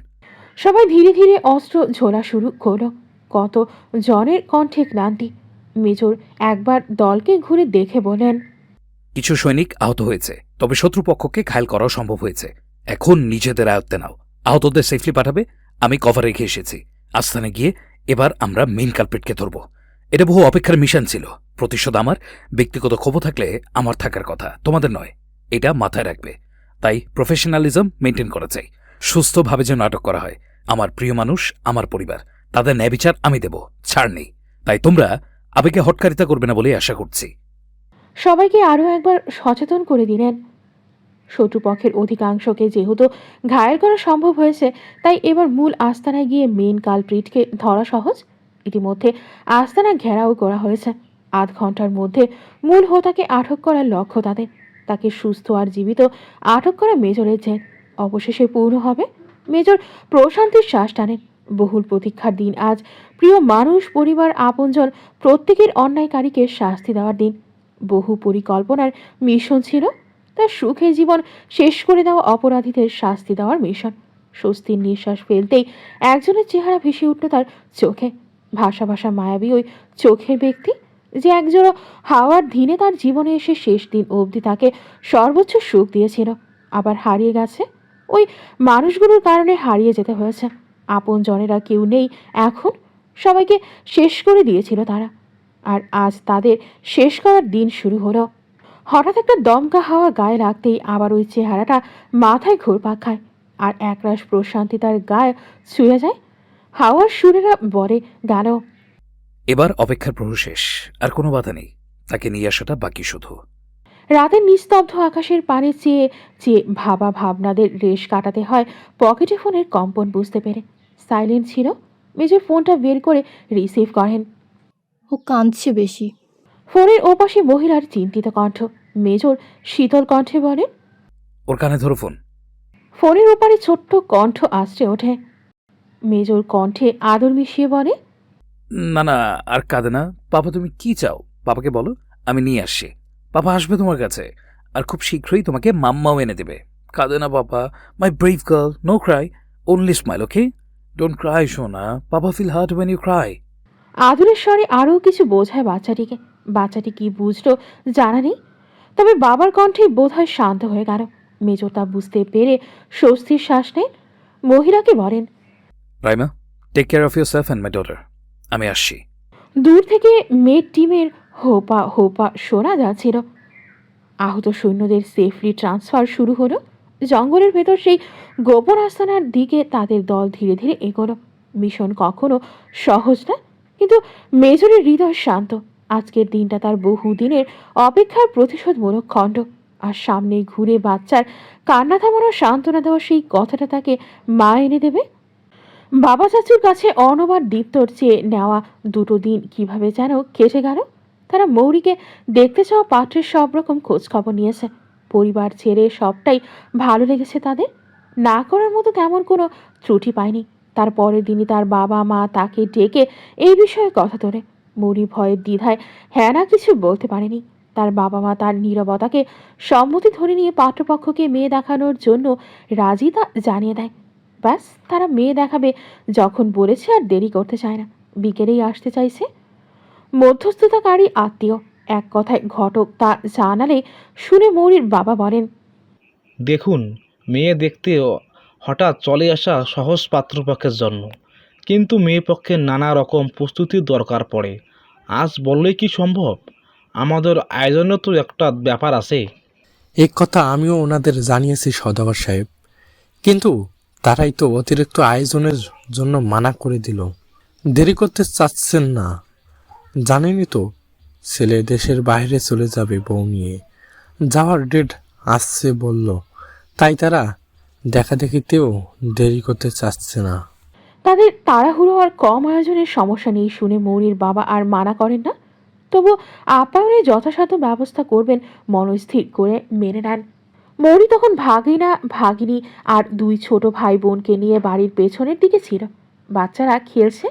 সবাই ধীরে ধীরে অস্ত্র ঝোলা শুরু করলো। কত জনের কণ্ঠে ক্লান্তি। মেজর একবার দলকে ঘুরে দেখে বলেন, কিছু সৈনিক আহত হয়েছে, তবে শত্রুপক্ষকে ঘায়েল করাও সম্ভব হয়েছে। এখন নিজেদের আয়ত্তে নাও, আহতদের সেফলি পাঠাবে। আমি কভার রেখে এসেছি। আস্থানে গিয়ে এবার আমরা মেইন কালপ্রিটকে ধরব। এটা বহু অপেক্ষার মিশন ছিল। প্রতিশোধ আমার। ব্যক্তিগত ক্ষোভ থাকলে আমার থাকার কথা, তোমাদের নয়। এটা মাথায় রাখবে। তাই প্রফেশনালিজম মেনটেন করা চাই। সুস্থভাবে যেন নাটক করা হয়। আমার প্রিয় মানুষ, আমার পরিবার, তাদের ন্যায় বিচার আমি দেব, ছাড় নেই। তাই তোমরা আবেগে হটকারিতা করবে না বলেই আশা করছি। সবাইকে আরও একবার সচেতন করে দিলেন। শত্রুপক্ষের অধিকাংশকে যেহেতু ঘায়েল করা সম্ভব হয়েছে, তাই এবার মূল আস্তানায় গিয়ে মেন কালপ্রিটকে ধরা সহজ। ইতিমধ্যে আস্তানা ঘেরাও করা হয়েছে। আধ ঘন্টার মধ্যে মূল হোতাকে আটক করার লক্ষ্য তাদের। তাকে সুস্থ আর জীবিত আটক করা মেজরের জেদ অবশেষে পূর্ণ হবে। মেজর প্রশান্তির শ্বাস টানেন। বহুল প্রতীক্ষার দিন আজ। প্রিয় মানুষ, পরিবার, আপনজন প্রত্যেকের অন্যায়কারীকে শাস্তি দেওয়ার দিন। বহু পরিকল্পনার মিশন ছিল, তার সুখে জীবন শেষ করে দেওয়া অপরাধীদের শাস্তি দেওয়ার মিশন। স্বস্তির নিঃশ্বাস ফেলতেই একজনের চেহারা ভেসে উঠল তার চোখে। ভাষা ভাষা মায়াবী ওই চোখের ব্যক্তি, যে একজোড়া হাওয়ার দিনে তার জীবনে এসে শেষ দিন অবধি তাকে সর্বোচ্চ সুখ দিয়েছিল। আবার হারিয়ে গেছে। ওই মানুষগুলোর কারণে হারিয়ে যেতে হয়েছে। আপন জনেরা কেউ নেই এখন, সবাইকে শেষ করে দিয়েছিল তারা। আর আজ তাদের শেষ করার দিন শুরু হলো। হঠাৎ একটা দমকা হাওয়া গায়ে লাগতেই আবার ওই চেহারাটা মাথায় ঘুরপাক খায়, আর একরাশ প্রশান্তি তার গায়ে ছুঁয়ে যায়। হাওয়ার সুরেরা বলে গেল। এবার অপেক্ষার প্রহর শেষ, আর কোনো বাধা নেই, তাকে নিয়ে আসাটা বাকি শুধু। রাতের নিস্তব্ধ আকাশের পানে চেয়ে চেয়ে ভাবা ভাবনাদের রেশ কাটাতে হয় পকেটে ফোনের কম্পন বুঝতে পেরে। সাইলেন্ট ছিল। মেজর ফোনটা বের করে রিসিভ করেন। ও কাঁদছে বেশি। ফোনের ওপাশে মহিলার চিন্তিত কণ্ঠ। মেজর শীতল কণ্ঠে বলেন, ওর কানে ধরো ফোন। ফোনের ওপারে ছোট্ট কণ্ঠ আশ্রে ওঠে। মেজর কণ্ঠে আদর মিশিয়ে বলে, না না, আর কাঁদে না। পাপা তুমি কি চাও পাপাকে বলো, আমি নিয়ে আসছি। পাপা আসবে তোমার কাছে, আর খুব শীঘ্রই তোমাকে মাম্মাও এনে দেবে। কাঁদে না papa, my brave girl, no cry, only smile, okay? Don't cry সোনা, papa feel hurt when you cry. আদরের স্বরে আরও কিছু বোঝায় বাচ্চাটিকে। বাচ্চাটি কি বুঝলো জানা নেই, তবে বাবার কণ্ঠে বোধহয় শান্ত হয়ে গেল। মেজর তা বুঝতে পেরে স্বস্তির শ্বাস নেন। মহিলাকে বলেন, Raima, take care of yourself and my daughter, আমি আসছি। দূর থেকে মেড টিমের হোপা হোপা শোনা যাচ্ছিল। আহত সৈন্যদের সেফলি ট্রান্সফার শুরু হলো। জঙ্গলের ভেতর সেই গোপন আস্তানার দিকে তাদের দল ধীরে ধীরে এগোলো। মিশন কখনো সহজ না, কিন্তু মেজরের হৃদয় শান্ত। আজকের দিনটা তার বহুদিনের অপেক্ষার প্রতিশোধমূলক খণ্ড। আর সামনে ঘুরে বাচ্চার কান্না থামানোর সান্ত্বনা দেওয়া সেই কথাটা তাকে মা এনে দেবে। বাবা চাচুর কাছে অনবার দীপ্তর চেয়ে নেওয়া দুটো দিন কিভাবে যেন কেটে গেল। তারা মৌরিকে দেখতে চাওয়া পাত্রের সব রকম খোঁজখবর নিয়েছে। পরিবার ছেড়ে সবটাই ভালো লেগেছে তাদের। না করার মতো তেমন কোনো ত্রুটি পায়নি। তার পরের দিনই তার বাবা মা তাকে ডেকে এই বিষয়ে কথা তোলে। মৌরি ভয়ের দ্বিধায় হ্যাঁ না কিছু বলতে পারেনি। তার বাবা মা তার নীরবতাকে সম্মতি ধরে নিয়ে পাত্রপক্ষকে মেয়ে দেখানোর জন্য রাজি তা জানিয়ে দেয়। ব্যাস, তারা মেয়ে দেখাবে যখন বলেছে আর দেরি করতে চায় না। বিকেলেই আসতে চাইছে। মধ্যস্থতাকারী আত্মীয় এক কথায় ঘটক তা জানালে শুনে মৌরির বাবা বলেন, দেখুন, মেয়ে দেখতে হঠাৎ চলে আসা সহজ পাত্রপক্ষের জন্য, কিন্তু মেয়ে পক্ষের নানা রকম প্রস্তুতির দরকার পড়ে। আজ বললেই কি সম্ভব? আমাদের আয়োজনে তো একটা ব্যাপার আছে। এই কথা আমিও ওনাদের জানিয়েছি সওদাগর সাহেব, কিন্তু তারাই তো অতিরিক্ত আয়োজনের জন্য মানা করে দিল। দেরি করতে চাচ্ছেন না, জানেনই তো ছেলে দেশের বাইরে চলে যাবে বউ নিয়ে, যাওয়ার ডেট আসছে বলল, তাই তারা দেখাদেখিতেও দেরি করতে চাচ্ছে না। তাদের তাড়াহুড়ো আর কম আয়োজনের সমস্যা নেই শুনে মৌরির বাবা আর মানা করেন না। তবু আপ্যায়নে যথাসাধ্য ব্যবস্থা করবেন মনস্থির করে মেনে নেন। মৌরি তখন ভাগিনা ভাগিনী আর দুই ছোট ভাই বোনকে নিয়ে বাড়ির পেছনের দিকে ছিল। বাচ্চারা খেলছে,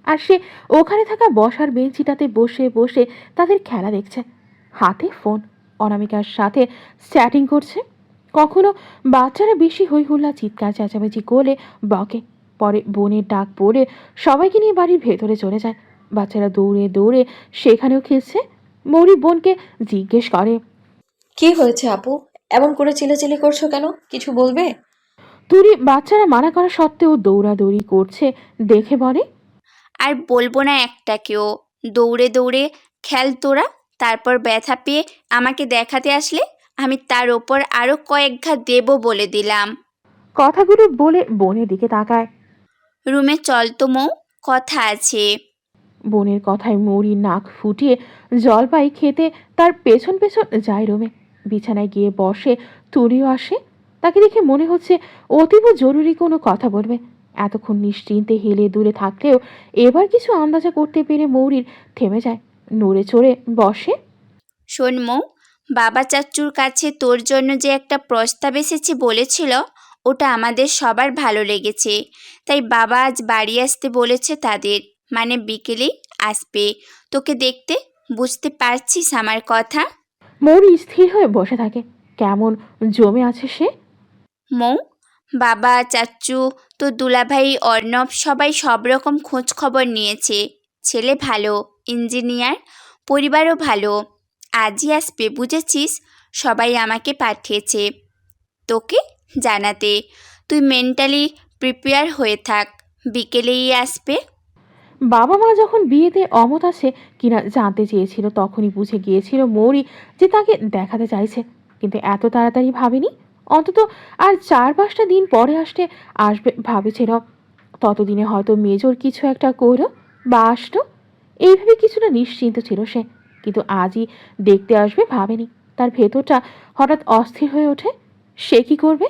আর সে ওখানে থাকা বসার বেঞ্চিটাতে বসে বসে তাদের খেলা দেখছে। হাতে ফোন, অনামিকার সাথে চ্যাটিং করছে। কখনো বাচ্চারা বেশি হই হুল্লা চিৎকার চেঁচামেচি করলে বকে, পরে বোনের ডাক পড়ে সবাইকে নিয়ে বাড়ির ভেতরে চলে যায়। বাচ্চারা দৌড়ে দৌড়ে সেখানেও খেলছে। মৌরি বোনকে জিজ্ঞেস করে, কি হয়েছে আপু? এমন করে চিল্লাচিল্লি করছো কেন? কিছু বলবে? তুরি বাচ্চারা মানা করা সত্ত্বেও দৌড়াদৌড়ি করছে দেখে বলে, আর বলবো না একটাকেও। দৌড়ে দৌড়ে খেল তোরা, তারপর ব্যথা পেয়ে আমাকে দেখাতে আসলে আমি তার ওপর আরও কয়েক ঘা দেবো বলে দিলাম। কথাগুলো বলে বোনের দিকে তাকায়। রুমে চল তো মৌ, কথা আছে। বোনের কথায় মৌরি নাক ফুটিয়ে জলপাই খেতে তার পেছন পেছন যায় রুমে। বিছানায় গিয়ে বসে। তুরিও আসে। তাকে দেখে মনে হচ্ছে অতীব জরুরি কোনো কথা বলবে। এতক্ষণ নিশ্চিন্তে হেলে দূরে থাকলেও এবার কিছু আন্দাজা করতে পেরে মৌরির থেমে যায়, নড়ে চড়ে বসে। শোন মৌ, বাবা চাচ্চুর কাছে তোর জন্য যে একটা প্রস্তাব এসেছে বলেছিল, ওটা আমাদের সবার ভালো লেগেছে। তাই বাবা আজ বাড়ি আসতে বলেছে তাদের, মানে বিকেলেই আসবে তোকে দেখতে। বুঝতে পারছিস আমার কথা? মৌরি স্থির হয়ে বসে থাকে। কেমন জমে আছে সে। মৌ, বাবা চাচ্চু তো দুলাভাই অর্ণব সবাই সব রকম খোঁজ খবর নিয়েছে। ছেলে ভালো, ইঞ্জিনিয়ার, পরিবারও ভালো। আজই আসবে বুঝেছিস? সবাই আমাকে পাঠিয়েছে। তোকে জানাতে। তুই মেন্টালি প্রিপেয়ার হয়ে থাক, বিকেলেই আসবে। বাবা মা যখন বিয়েতে অমত আছে কিনা জানতে চেয়েছিল তখনই বুঝে গিয়েছিল মৌরি যে তাকে দেখাতে চাইছে, কিন্তু এত তাড়াতাড়ি ভাবেনি। অন্তত আর 4-5টা দিন পরে আসবে ভাবেছিল। ততদিনে হয়তো মেজর কিছু একটা করো বা আসতো, এইভাবে কিছুটা নিশ্চিন্ত ছিল সে। কিন্তু আজই দেখতে আসবে ভাবেনি। তার ভেতরটা হঠাৎ অস্থির হয়ে ওঠে। সে কি করবে?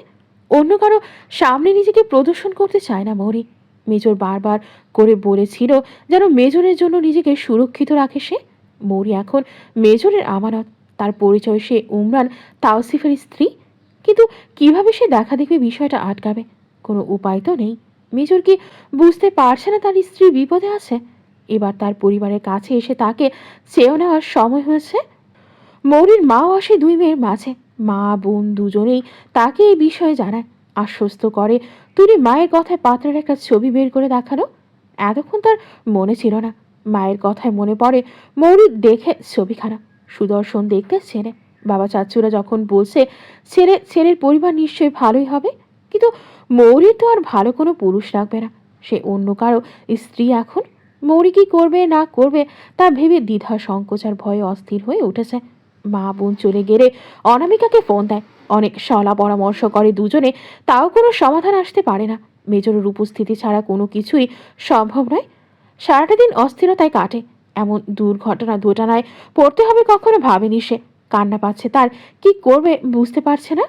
অন্য কারো সামনে নিজেকে প্রদর্শন করতে চায় না মৌরি। মেজর বারবার করে বলেছিল যেন মেজরের জন্য নিজেকে সুরক্ষিত রাখে সে। মৌরি এখন মেজরের আমানত। তার পরিচয় সে উমরান তাওসিফের স্ত্রী। কিন্তু কিভাবে সে দেখা দেখবে বিষয়টা আটকাবে? কোনো উপায় তো নেই। মেজর কি বুঝতে পারছে না তার স্ত্রী বিপদে আছে? এবার তার পরিবারের কাছে এসে তাকে চেয়েও নেওয়ার সময় হয়েছে। মৌরির মাও আসে 2 মেয়ের মাঝে। মা বোন দুজনেই তাকে এই বিষয়ে জানায়, আশ্বস্ত করে। তুলি মায়ের কথায় পাত্রের একটা ছবি বের করে দেখালো। এতক্ষণ তার মনে ছিল না। মায়ের কথায় মনে পড়ে মৌরি দেখে ছবিখানা। সুদর্শন দেখতে ছেলে। বাবা চাচুরা যখন বলছে ছেলের পরিবার নিশ্চয়ই ভালোই হবে, কিন্তু মৌরির তো আর ভালো কোনো পুরুষ লাগবে না। সে অন্য কারো স্ত্রী এখন। মৌরি কি করবে না করবে তা ভেবে দ্বিধা সংকোচ আর ভয়ে অস্থির হয়ে উঠেছে। মা বোন চলে গেলে অনামিকাকে ফোন দেয়। অনেক সলা পরামর্শ করে দুজনে, তাও কোনো সমাধান আসতে পারে না। মেজরের উপস্থিতি ছাড়া কোনো কিছুই সম্ভব নয়। সারাটা দিন অস্থিরতায় কাটে। এমন দুর্ঘটনা দোটানায় পড়তে হবে কখনো ভাবেনি সে। কান্না পাচ্ছে তার, কি করবে বুঝতে পারছে না।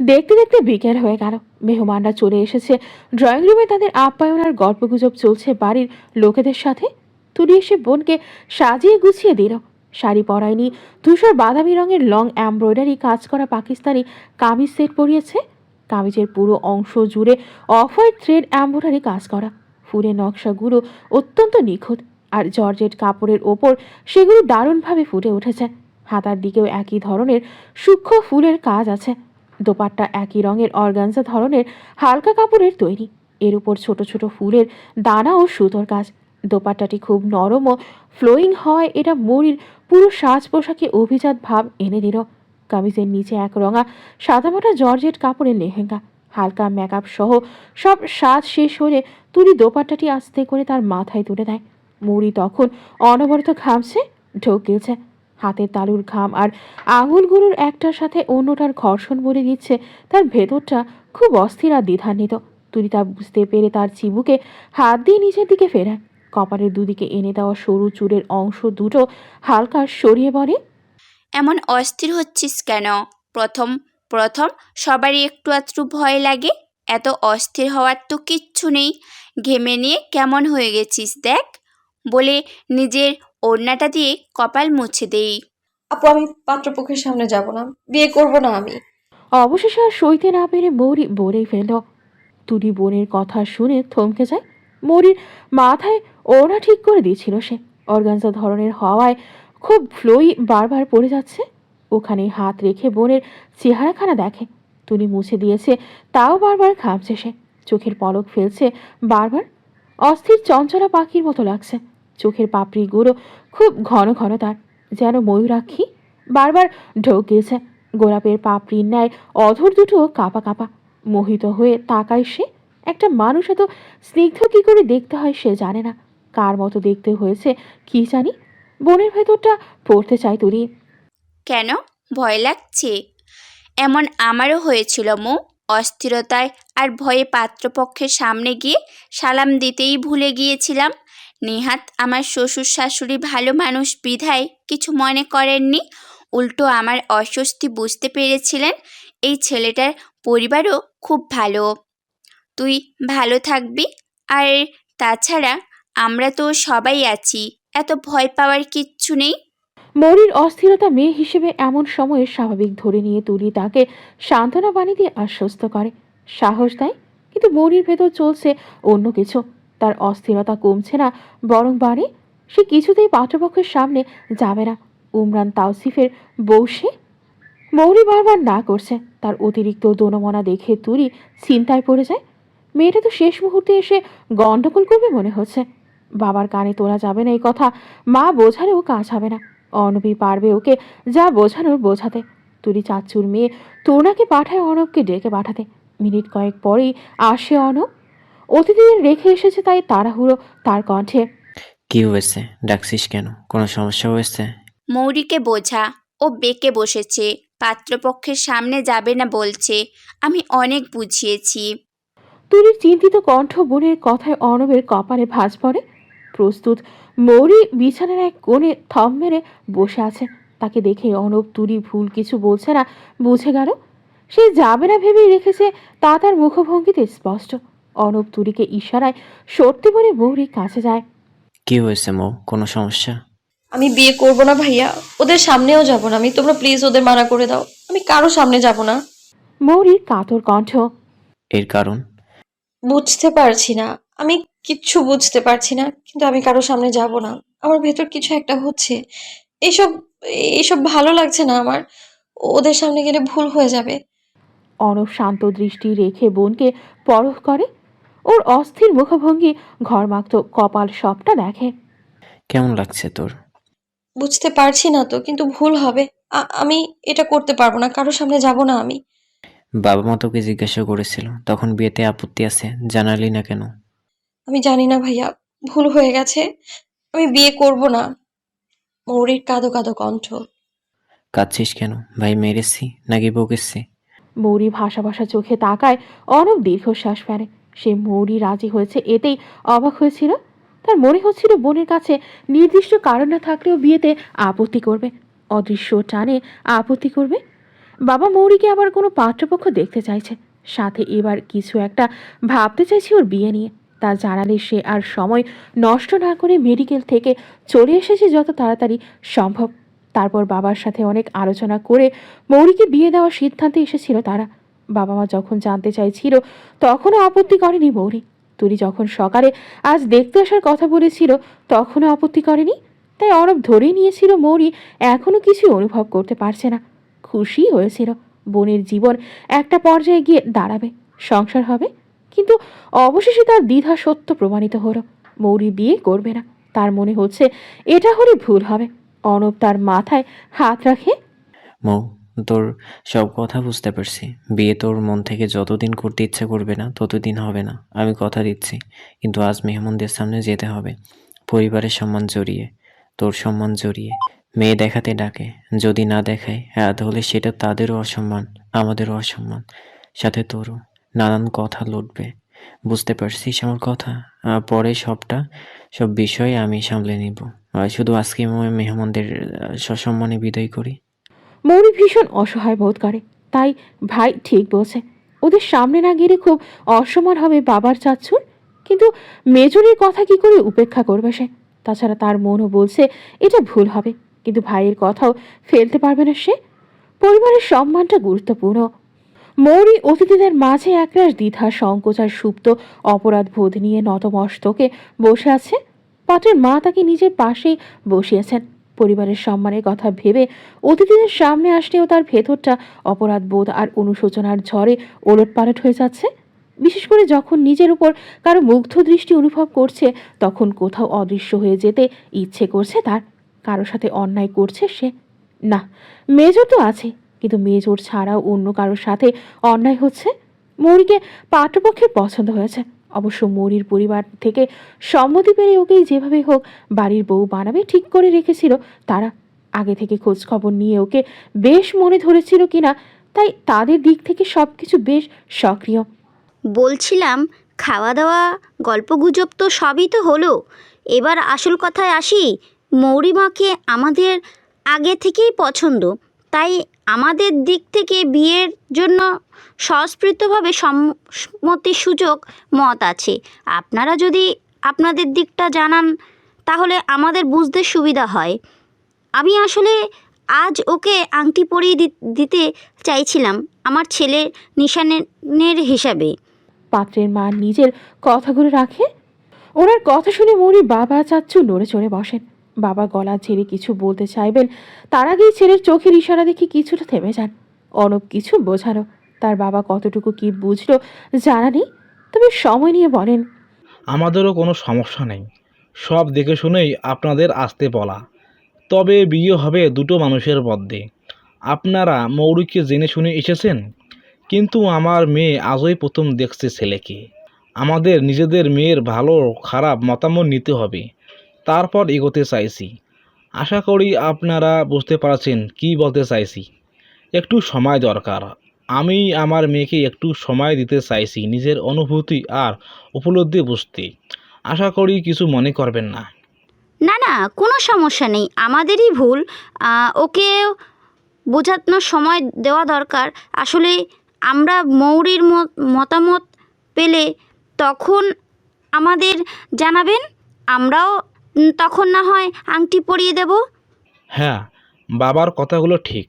দেখতে দেখতে বিকেল হয়ে গেল। মেহমানরা চলে এসেছে। ড্রয়িং রুমে তাদের আপ্যায়ন আর গল্পগুজব চলছে বাড়ির লোকেদের সাথে। তুলি এসে বোনকে সাজিয়ে গুছিয়ে দিল। শাড়ি পরায়নি, ধূসর বাদামি রঙের লং এমব্রয়ডারি কাজ করা পাকিস্তানি কামিজ সেট পরিয়েছে। কামিজের পুরো অংশ জুড়ে অফ হোয়াইট থ্রেড এমব্রয়ডারি কাজ করা। ফুলের নকশাগুলো অত্যন্ত নিখুঁত, আর জর্জেট কাপড়ের ওপর সেগুলো দারুণভাবে ফুটে উঠেছে। হাতার দিকেও একই ধরনের সূক্ষ্ম ফুলের কাজ আছে। দোপাট্টা একই রঙের অর্গানজা ধরনের হালকা কাপড়ের তৈরি। এর উপর ছোট ছোট ফুলের দানা ও সুতোর কাজ। দোপাট্টাটি খুব নরম ও ফ্লোয়িং হওয়ায় এটা মৌরির পুরো সাজ পোশাকে অভিজাত ভাব এনে দিল। কামিজের নিচে এক রঙা সাদামাটা জর্জেট কাপড়ের লেহেঙ্গা। হালকা মেকআপ সহ সব সাজ শেষ হলে তুলি দোপাট্টাটি আস্তে করে তার মাথায় তুলে দেয়। মৌরি তখন অনবরত ঘামছে, ঢোক গিলছে। হাতের তালুর ঘাম আর আঙুলগুলোর একটার সাথে অন্যটার ঘর্ষণ বলে দিচ্ছে তার ভেতরটা খুব অস্থির আর দ্বিধান্বিত। তুলি তা বুঝতে পেরে তার চিবুকে হাত দিয়ে নিচের দিকে ফেরায়। কপালের দুদিকে এনে দেওয়া সরু চুলের অংশ দুটো হালকা সরিয়ে বলে, এমন অস্থির হচ্ছিস কেন? প্রথম প্রথম সবারই একটু আধটু ভয় লাগে। এত অস্থির হওয়ার তো কিচ্ছু নেই। ঘেমে নিয়ে কেমন হয়ে গেছিস দেখ। বলে নিজের ওড়নাটা দিয়ে কপাল মুছে দেই। আপু, আমি পাত্রপক্ষের সামনে যাব না, বিয়ে করব না আমি। অবশেষে আর সইতে না পেরে মৌরি বলেই ফেলল। তুলি বোনের কথা শুনে থমকে যায়। মৌরির মাথায় ওড়না ঠিক করে দিয়েছিল সে। অর্গানজা ধরনের হওয়ায় খুব ফ্লোই বারবার পড়ে যাচ্ছে। ওখানে হাত রেখে বোনের চেহারাখানা দেখে। তুলি মুছে দিয়েছে, তাও বারবার ঘামছে সে। চোখের পলক ফেলছে বারবার। অস্থির চঞ্চলা পাখির মতো লাগছে। চোখের পাপড়িগুলো খুব ঘন ঘন তার, যেন ময়ূরাক্ষী। বারবার ঢোক গিয়েছে। গোলাপের পাপড়ির ন্যায় অধর দুটো কাঁপা কাঁপা। মোহিত হয়ে তাকায় সে। একটা মানুষ এত স্নিগ্ধ কি করে দেখতে হয় সে জানে না। কার মতো দেখতে হয়েছে কি জানি। বোনের ভেতরটা পড়তে চায় তুলি। কেন ভয় লাগছে? এমন আমারও হয়েছিল মো। অস্থিরতায় আর ভয়ে পাত্রপক্ষের সামনে গিয়ে সালাম দিতেই ভুলে গিয়েছিলাম। নেহাত আমার শ্বশুর শাশুড়ি ভালো মানুষ বিধায় কিছু মনে করেননি। উল্টো আমার অস্বস্তি বুঝতে পেরেছিলেন। এই ছেলেটার পরিবারও খুব ভালো। তুই ভালো থাকবি। আর তাছাড়া আমরা তো সবাই আছি, এত ভয় পাওয়ার কিচ্ছু নেই। মৌরির অস্থিরতা মেয়ে হিসেবে এমন সময়ে স্বাভাবিক ধরে নিয়ে তুলি তাকে সান্ত্বনা বাণী দিয়ে আশ্বস্ত করে, সাহস দেয়। কিন্তু মৌরির ভেতর চলছে অন্য কিছু। তার অস্থিরতা কমছে না, বরং বাড়ে। সে কিছুতেই পাত্রপক্ষের সামনে যাবে না। উমরান তাওসিফের বউ সে। মৌরি বারবার না করছে। তার অতিরিক্ত দোনমনা দেখে তুলি চিন্তায় পড়ে যায়। মেয়েটা তো শেষ মুহূর্তে এসে গন্ডগোল করবে মনে হচ্ছে। বাবার কানে তোলা যাবে না এই কথা, মা বোঝালেও কাজ হবে না। অর্ণবী পারবে ওকে যা বোঝানোর বোঝাতে। তুলি চাচ্চুর মেয়ে তরুণাকে পাঠায় অর্ণবকে ডেকে পাঠাতে। মিনিট কয়েক পরেই আসে অর্ণব। অতিথিদের রেখে এসেছে তাই তাড়াহুড়ো তার কণ্ঠে। কি হয়েছে, ডাকছিস কেন? কোনো সমস্যা হয়েছে? মৌরিকে বোঝা, ও বেঁকে বসেছে, পাত্রপক্ষের সামনে যাবে না বলছে। আমি অনেক বুঝিয়েছি। তুলির চিন্তিত কণ্ঠ বোনের কথায় অর্ণবের কপালে ভাঁজ পড়ে। প্রস্তুত মৌরি বিছানার এক কোণে থম মেরে বসে আছে। তাকে দেখে অর্ণব তুলি ভুল কিছু বলছে না বুঝে গেল। সে যাবে না ভেবেই রেখেছে, তা তার মুখভঙ্গিতে স্পষ্ট। অর্ণব তুলিকে ইশারায় সত্যি বলে মৌরি কাছে যায়। কি হয়েছে মৌ, কোনো সমস্যা? আমি বিয়ে করব না ভাইয়া, ওদের সামনেও যাব না আমি। তোমরা প্লিজ ওদের মানা করে দাও, আমি কারো সামনে যাব না। মৌরির কাতর কণ্ঠ। এর কারণ? বুঝতে পারছি না, আমি কিচ্ছু বুঝতে পারছি না, কিন্তু আমি কারো সামনে যাব না। আমার ভেতর কিছু একটা হচ্ছে। এইসব এইসব ভালো লাগছে না আমার। ওদের সামনে গেলে ভুল হয়ে যাবে। অর্ণব শান্ত দৃষ্টি রেখে বোনকে পরখ করে। ওর অস্থির মুখভঙ্গি ঘরমাক্ত কপাল সবটা দেখে। কেমন লাগছে তোর? বুঝতে পারছি না তো, কিন্তু ভুল হবে। আমি এটা করতে পারবো না, কারো সামনে যাব না আমি। বাবা মা তোকে জিজ্ঞাসা করেছিল, তখন বিয়েতে আপত্তি আছে, জানালি না কেন? আমি জানি না ভাইয়া, ভুল হয়ে গেছে। আমি বিয়ে করব না। মৌরির কাঁদো কাঁদো কণ্ঠ। কাঁদছিস কেন? ভাই মেরেছি নাকি বকেছি? মৌরি ভাসা ভাসা চোখে তাকায়। অর্ণব দীর্ঘশ্বাস ফেলে। সে মৌরি রাজি হয়েছে এতেই অবাক হয়েছিল। তার মনে হচ্ছিল বোনের কাছে নির্দিষ্ট কারণ না থাকলেও বিয়েতে আপত্তি করবে, অদৃশ্য টানে আপত্তি করবে। বাবা মৌরিকে আবার কোনো পাত্রপক্ষ দেখতে চাইছে, সাথে এবার কিছু একটা ভাবতে চাইছে ওর বিয়ে নিয়ে। তা জানালে সে আর সময় নষ্ট না করে মেডিকেল থেকে চলে এসেছে যত তাড়াতাড়ি সম্ভব। তারপর বাবার সাথে অনেক আলোচনা করে মৌরিকে বিয়ে দেওয়ার সিদ্ধান্তে এসেছিল তারা। বাবা মা যখন জানতে চাইছিল তখনও আপত্তি করেনি মৌরি। তুলি যখন সকালে আজ দেখতে আসার কথা বলেছিল তখনও আপত্তি করেনি। তাই অর্ণব ধরেই নিয়েছিল মৌরি এখনো কিছু অনুভব করতে পারছে না। খুশি হয়েছিল বোনের জীবন একটা পর্যায়ে গিয়ে দাঁড়াবে, সংসার হবে। কিন্তু অবশেষে তার দ্বিধা সত্য প্রমাণিত হলো। মৌরি বিয়ে করবে না। তার মনে হচ্ছে এটা হলে ভুল হবে। অর্ণব তার মাথায় হাত রাখে। মৌ, তোর সব কথা বুঝতে পারছি। বিয়ে তোর মন থেকে যতদিন করতে ইচ্ছা করবে না ততদিন হবে না, আমি কথা দিচ্ছি। কিন্তু আজ মেহমানদের সামনে যেতে হবে, পরিবারের সম্মান জড়িয়ে, তোর সম্মান জড়িয়ে। মেয়ে দেখাতে ডাকে, যদি না দেখায় তাহলে সেটা তাদেরও অসম্মান, আমাদেরও অসম্মান, সাথে তোরও। নানান কথা লুটবে, বুঝতে পারছিস আমার কথা? পরে সব বিষয় আমি সামলে নিব। শুধু আজকে মেহমানদের সসম্মানে বিদায় করি। মৌরি ভীষণ অসহায় বোধ করে। তাই ভাই ঠিক বলছে, ওদের সামনে না গেলে খুব অসম্মান হবে বাবার চাচ্ছুর। কিন্তু মেজরের কথা কি করে উপেক্ষা করবে সে? তাছাড়া তার মনও বলছে এটা ভুল হবে, কিন্তু ভাইয়ের কথাও ফেলতে পারবে না সে। পরিবারের সম্মানটা গুরুত্বপূর্ণ। মৌরি অতিথিদের মাঝে একরাশ দ্বিধা, সংকোচ আর সুপ্ত অপরাধ বোধ নিয়ে নতমস্তকে বসে আছে। পাত্রের মা তাকে নিজের পাশেই বসিয়েছেন। পরিবারের সম্মানের কথা ভেবে অতিথিদের সামনে আসলেও তার ভেতরটা অপরাধ বোধ আর অনুশোচনার ঝড়ে ওলটপালট হয়ে যাচ্ছে। বিশেষ করে যখন নিজের উপর কারো মুগ্ধ দৃষ্টি অনুভব করছে, তখন কোথাও অদৃশ্য হয়ে যেতে ইচ্ছে করছে তার। কারো সাথে অন্যায় করছে সে না, মেজর তো আছে, কিন্তু মেজর ছাড়াও অন্য কারোর সাথে অন্যায় হচ্ছে। মৌরিকে পাত্রপক্ষের পছন্দ হয়েছে। অবশ্য মৌরির পরিবার থেকে সম্মতি পেরে ওকেই যেভাবে হোক বাড়ির বউ বানাবে ঠিক করে রেখেছিল তারা। আগে থেকে খোঁজ খবর নিয়ে ওকে বেশ মনে ধরেছিল কিনা, তাই তাদের দিক থেকে সব কিছু বেশ সক্রিয়। বলছিলাম, খাওয়া দাওয়া গল্পগুজব তো সবই তো হলো, এবার আসল কথায় আসি। মৌরিমাকে আমাদের আগে থেকেই পছন্দ, তাই আমাদের দিক থেকে বিয়ের জন্য স্বস্ফীতভাবে সম্মতির সুযোগ মত আছে। আপনারা যদি আপনাদের দিকটা জানান তাহলে আমাদের বুঝতে সুবিধা হয়। আমি আসলে আজ ওকে আংটি পরিয়ে দিতে চাইছিলাম আমার ছেলের নিশানের হিসাবে। পাত্রের মা নিজের কথাগুলো রাখে। ওনার কথা শুনে মৌরির বাবা চাচ্চু নড়ে চড়ে বসেন। বাবা গলা ছেড়ে কিছু বলতে চাইবেন, তার আগেই ছেলের চোখের ইশারা দেখে কিছুটা থেমে যান। অর্ণব কিছু বোঝালো, তার বাবা কতটুকু কি বুঝলো জানা নেই, তবে সময় নিয়ে বলেন, আমাদেরও কোনো সমস্যা নেই, সব দেখে শুনেই আপনাদের আসতে বলা। তবে বিয়ে হবে দুটো মানুষের মধ্যে, আপনারা মৌরিকে জেনে শুনে এসেছেন, কিন্তু আমার মেয়ে আজই প্রথম দেখছে ছেলেকে। আমাদের নিজেদের মেয়ের ভালো খারাপ মতামত নিতে হবে, তারপর এগোতে চাইছি। আশা করি আপনারা বুঝতে পারছেন কি বলতে চাইছি। একটু সময় দরকার। আমি আমার মেয়েকে একটু সময় দিতে চাইছি নিজের অনুভূতি আর উপলব্ধি বুঝতে। আশা করি কিছু মনে করবেন না। না না, কোনো সমস্যা নেই, আমাদেরই ভুল। ওকে বোঝানোর সময় দেওয়া দরকার। আসলে আমরা মৌরির মতামত পেলে তখন আমাদের জানাবেন, আমরাও তখন না হয় আংটি পরিয়ে দেব। হ্যাঁ, বাবার কথাগুলো ঠিক,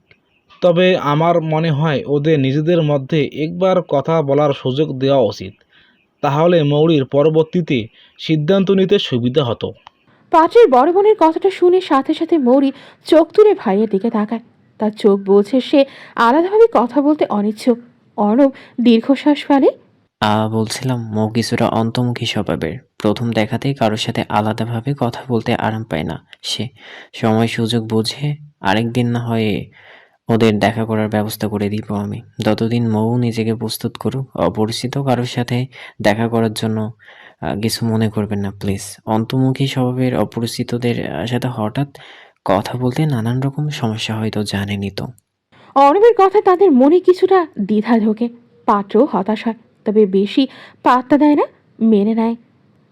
তবে আমার মনে হয় ওদের নিজেদের মধ্যে একবার কথা বলার সুযোগ দেওয়া উচিত। তাহলে মৌরির পরবর্তীতে সিদ্ধান্ত নিতে সুবিধা হতো। পাত্রের বড় বোনের কথাটা শুনে সাথে সাথে মৌরি চোখ তুলে ভাইয়ের দিকে তাকায়। তার চোখ বলছে সে আলাদাভাবে কথা বলতে অনিচ্ছুক। অর্ণব দীর্ঘশ্বাস ফেলে। বলছিলাম মৌ কিছুটা অন্তর্মুখী স্বভাবের। প্রথম দেখাতেই কারোর সাথে আলাদাভাবে কথা বলতে আরাম পায় না সে। সময় সুযোগ বুঝে আরেকদিন না হয় ওদের দেখা করার ব্যবস্থা করে দিব আমি। ততদিন মৌ নিজেকে প্রস্তুত করুক অপরিচিত কারোর সাথে দেখা করার জন্য। কিছু মনে করবেন না প্লিজ। অন্তর্মুখী স্বভাবের অপরিচিতদের সাথে হঠাৎ কথা বলতে নানান রকম সমস্যা হয়তো জানেনই তো। অর্ণবের কথা তাদের মনে কিছুটা দ্বিধা ঢোকে। পাত্র হতাশ হয়, তবে বেশি পাত্তা দেয় না, মেনে নেয়।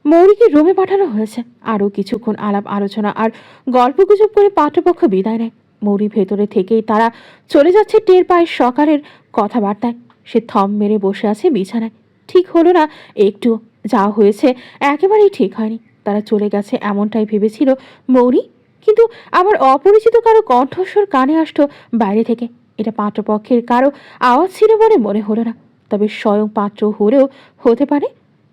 মৌরিকে রুমে পাঠানো হয়েছে। আরও কিছুক্ষণ আলাপ আলোচনা আর গল্পগুজব করে পাত্রপক্ষ বিদায় নেয়। মৌরি ভেতরে থেকেই তারা চলে যাচ্ছে টের পায় সকালের কথাবার্তায়। সে থম মেরে বসে আছে বিছানায়। ঠিক হলো না একটু, যা হয়েছে একেবারেই ঠিক হয়নি। তারা চলে গেছে এমনটাই ভেবেছিল মৌরি, কিন্তু আবার অপরিচিত কারো কণ্ঠস্বর কানে আসতো বাইরে থেকে। এটা পাত্রপক্ষের কারো আওয়াজ ছিল বলে মনে হলো না, তবে স্বয়ং পাত্র হলেও হতে পারে।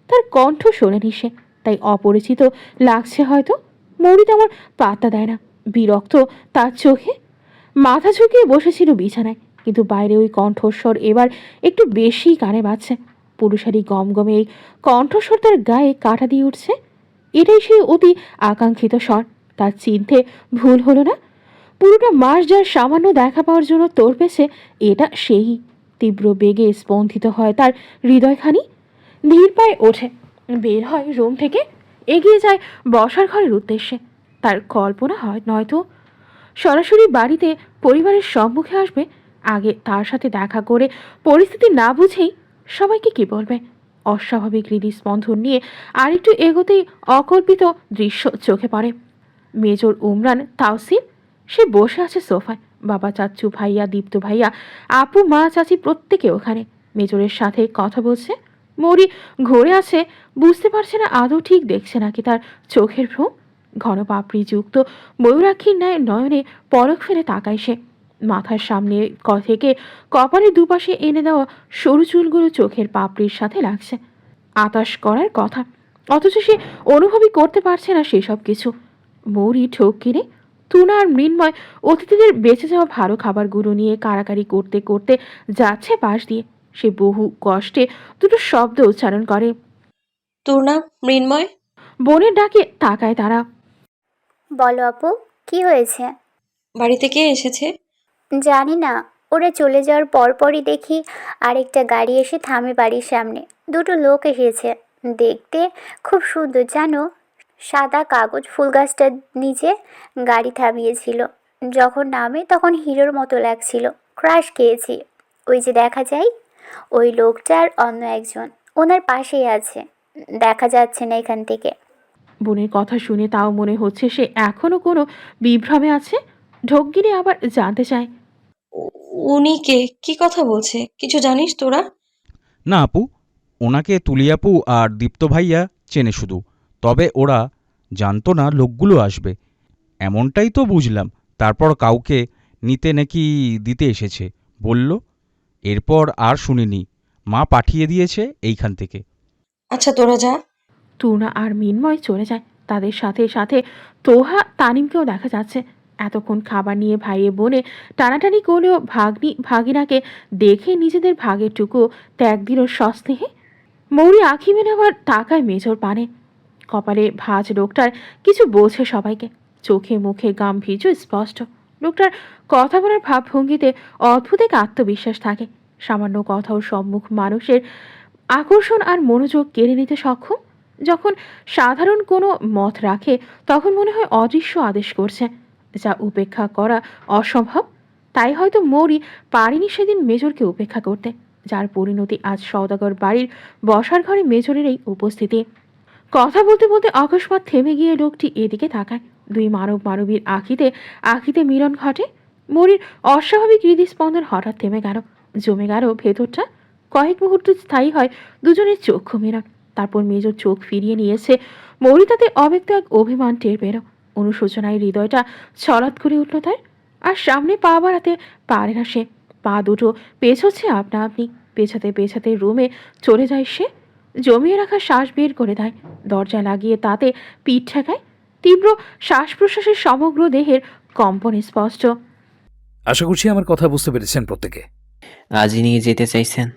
তার কণ্ঠ শোনেনি সে, তাই অপরিচিত লাগছে হয়তো। মৌরি তেমন পাত্তা দেয় না, বিরক্ত তার চোখে। মাথা ঝুঁকিয়ে বসেছিল বিছানায়, কিন্তু বাইরে ওই কণ্ঠস্বর এবার একটু বেশি কানে বাজছে। পুরুষালী গমগমে এই কণ্ঠস্বর তার গায়ে কাটা দিয়ে উঠছে। এটাই সেই অতি আকাঙ্ক্ষিত স্বর। তার চিনতে ভুল হলো না। পুরোটা মাস যার সামান্য দেখা পাওয়ার জন্য তোড়পেছে, এটা সেই। তীব্র বেগে স্পন্দিত হয় তার হৃদয়খানি। ধীর পায়ে ওঠে, বের হয় রুম থেকে, এগিয়ে যায় বসার ঘরের উদ্দেশ্যে। তার কল্পনা হয় নয়তো সরাসরি বাড়িতে পরিবারের সম্মুখে আসবে। আগে তার সাথে দেখা করে পরিস্থিতি না বুঝেই সবাইকে কি বলবে। অস্বাভাবিক হৃদস্পন্দন নিয়ে আরেকটু এগোতেই অকল্পিত দৃশ্য চোখে পড়ে। মেজর উমরান তাওসিফ, সে বসে আছে সোফায়। বাবা, চাচ্চু, ভাইয়া, দীপ্ত ভাইয়া, আপু, মা, চাচি প্রত্যেকে ওখানে। মেজরের সাথে কথা বলছে। মৌরি ঘুরে আছে, বুঝতে পারছে না আদৌ ঠিক দেখছে নাকি তার চোখের ভ্রম। ঘন পাপড়ি যুক্ত ময়ূরাক্ষীর ন্যায় নয়নে পলক ফেলে তাকায় সে। মাথার সামনে থেকে কপালের দুপাশে এনে দেওয়া সরু চুলগুলো চোখের পাপড়ির সাথে লাগছে। আতাশ করার কথা, অথচ সে অনুভবই করতে পারছে না সেসব কিছু। মৌরি ঠোক কিনে তুনা আর মৃন্ময় অতিথিদের বেঁচে যাওয়া ভালো খাবারগুলো নিয়ে কাড়াকাড়ি করতে করতে যাচ্ছে পাশ দিয়ে। সে বহু কষ্টে দুটো শব্দ উচ্চারণ করে। তুর্না, মৃন্ময়। বোনের ডাকে তাকায় তারা। বলো আপু, কি হয়েছে? বাড়িতে কে এসেছে? জানি না, ওরা চলে যাওয়ার পরপরই দেখি আরেকটা গাড়ি এসে থামে বাড়ির সামনে। দুটো লোক এসেছে, দেখতে খুব সুন্দর জানো। সাদা কাগজ ফুল গাছটার নিচে গাড়ি থামিয়েছিল। যখন নামে তখন হিরোর মতো লাগছিল। ক্রাশ খেয়েছি। ওই যে দেখা যায়, ওই লোকটার অন্য একজন ওনার পাশেই আছে, দেখা যাচ্ছে না এখান থেকে। বোনের কথা শুনে তাও মনে হচ্ছে সে এখনো কোনো বিভ্রমে আছে। ঢোক গিরে আবার জানতে চায়, উনি কে? কি কথা বলছে? কিছু জানিস তোরা? না আপু, ওনাকে তুলিয়াপু আর দীপ্ত ভাইয়া চেনে শুধু, তবে ওরা জানতো না লোকগুলো আসবে, এমনটাই তো বুঝলাম। তারপর কাউকে নিতে নাকি দিতে এসেছে বলল, এরপর আর শুনিনি। মা পাঠিয়ে দিয়েছে এইখান থেকে। আচ্ছা তোরা যা। তুনা আর মিন্ময় চলে যায়। তাদের সাথে সাথে তোহা, তানিমকেও দেখা যাচ্ছে। এতক্ষণ খাবার নিয়ে ভাইয়ে বোনে টানাটানি করলেও ভাগ্নি ভাগিনাকে দেখে নিজেদের ভাগের টুকু ত্যাগ দিল সস্নেহে। মৌরি আঁখি মেলে আবার তাকায় মেজর পানে। কপালে ভাঁজ লোকটার কিছু বলছে সবাইকে, চোখে মুখে গাম্ভীর্য স্পষ্ট। লোকটার কথা বলার ভাবভঙ্গিতে অদ্ভুত এক আত্মবিশ্বাস থাকে। সামান্য কথা ও সম্মুখ মানুষের আকর্ষণ আর মনোযোগ কেড়ে নিতে সক্ষম। যখন সাধারণ কোনো মত রাখে তখন মনে হয় অদৃশ্য আদেশ করছে, যা উপেক্ষা করা অসম্ভব। তাই হয়তো মৌরি পারেনি সেদিন মেজরকে উপেক্ষা করতে, যার পরিণতি আজ সওদাগর বাড়ির বসার ঘরে মেজরের এই উপস্থিতি। কথা বলতে বলতে অকস্মাৎ থেমে গিয়ে লোকটি এদিকে তাকায়। দুই মানব মানবীর আখিতে মিলন ঘটে। মৌরির অস্বাভাবিক হৃদস্পন্দন হঠাৎ থেমে গেল, জমে গেল ভেতরটা। কয়েক মুহূর্ত স্থায়ী হয় দুজনের চক্ষু মিলন। তারপর মেজর চোখ ফিরিয়ে নিয়েছে। মৌরি তাতে অব্যক্ত এক অভিমান টের পেল। অনুশোচনায় হৃদয়টা ছলাৎ করে উঠল তার। আর সামনে পা বাড়াতে পারে না সে। পা দুটো পেছোচ্ছে আপনা আপনি। পেছাতে পেছাতে রুমে চলে যায় সে। জমিয়ে রাখা শ্বাস বের করে দেয়, দরজা লাগিয়ে তাতে পিঠ ঠেকায়। তীব্র শ্বাস প্রশ্বাসের সমগ্র দেহের কম্পন স্পষ্ট। আশা করছি আমার কথা বুঝতে পেরেছেন প্রত্যেকে। আজই নিয়ে যেতে চাইছেন?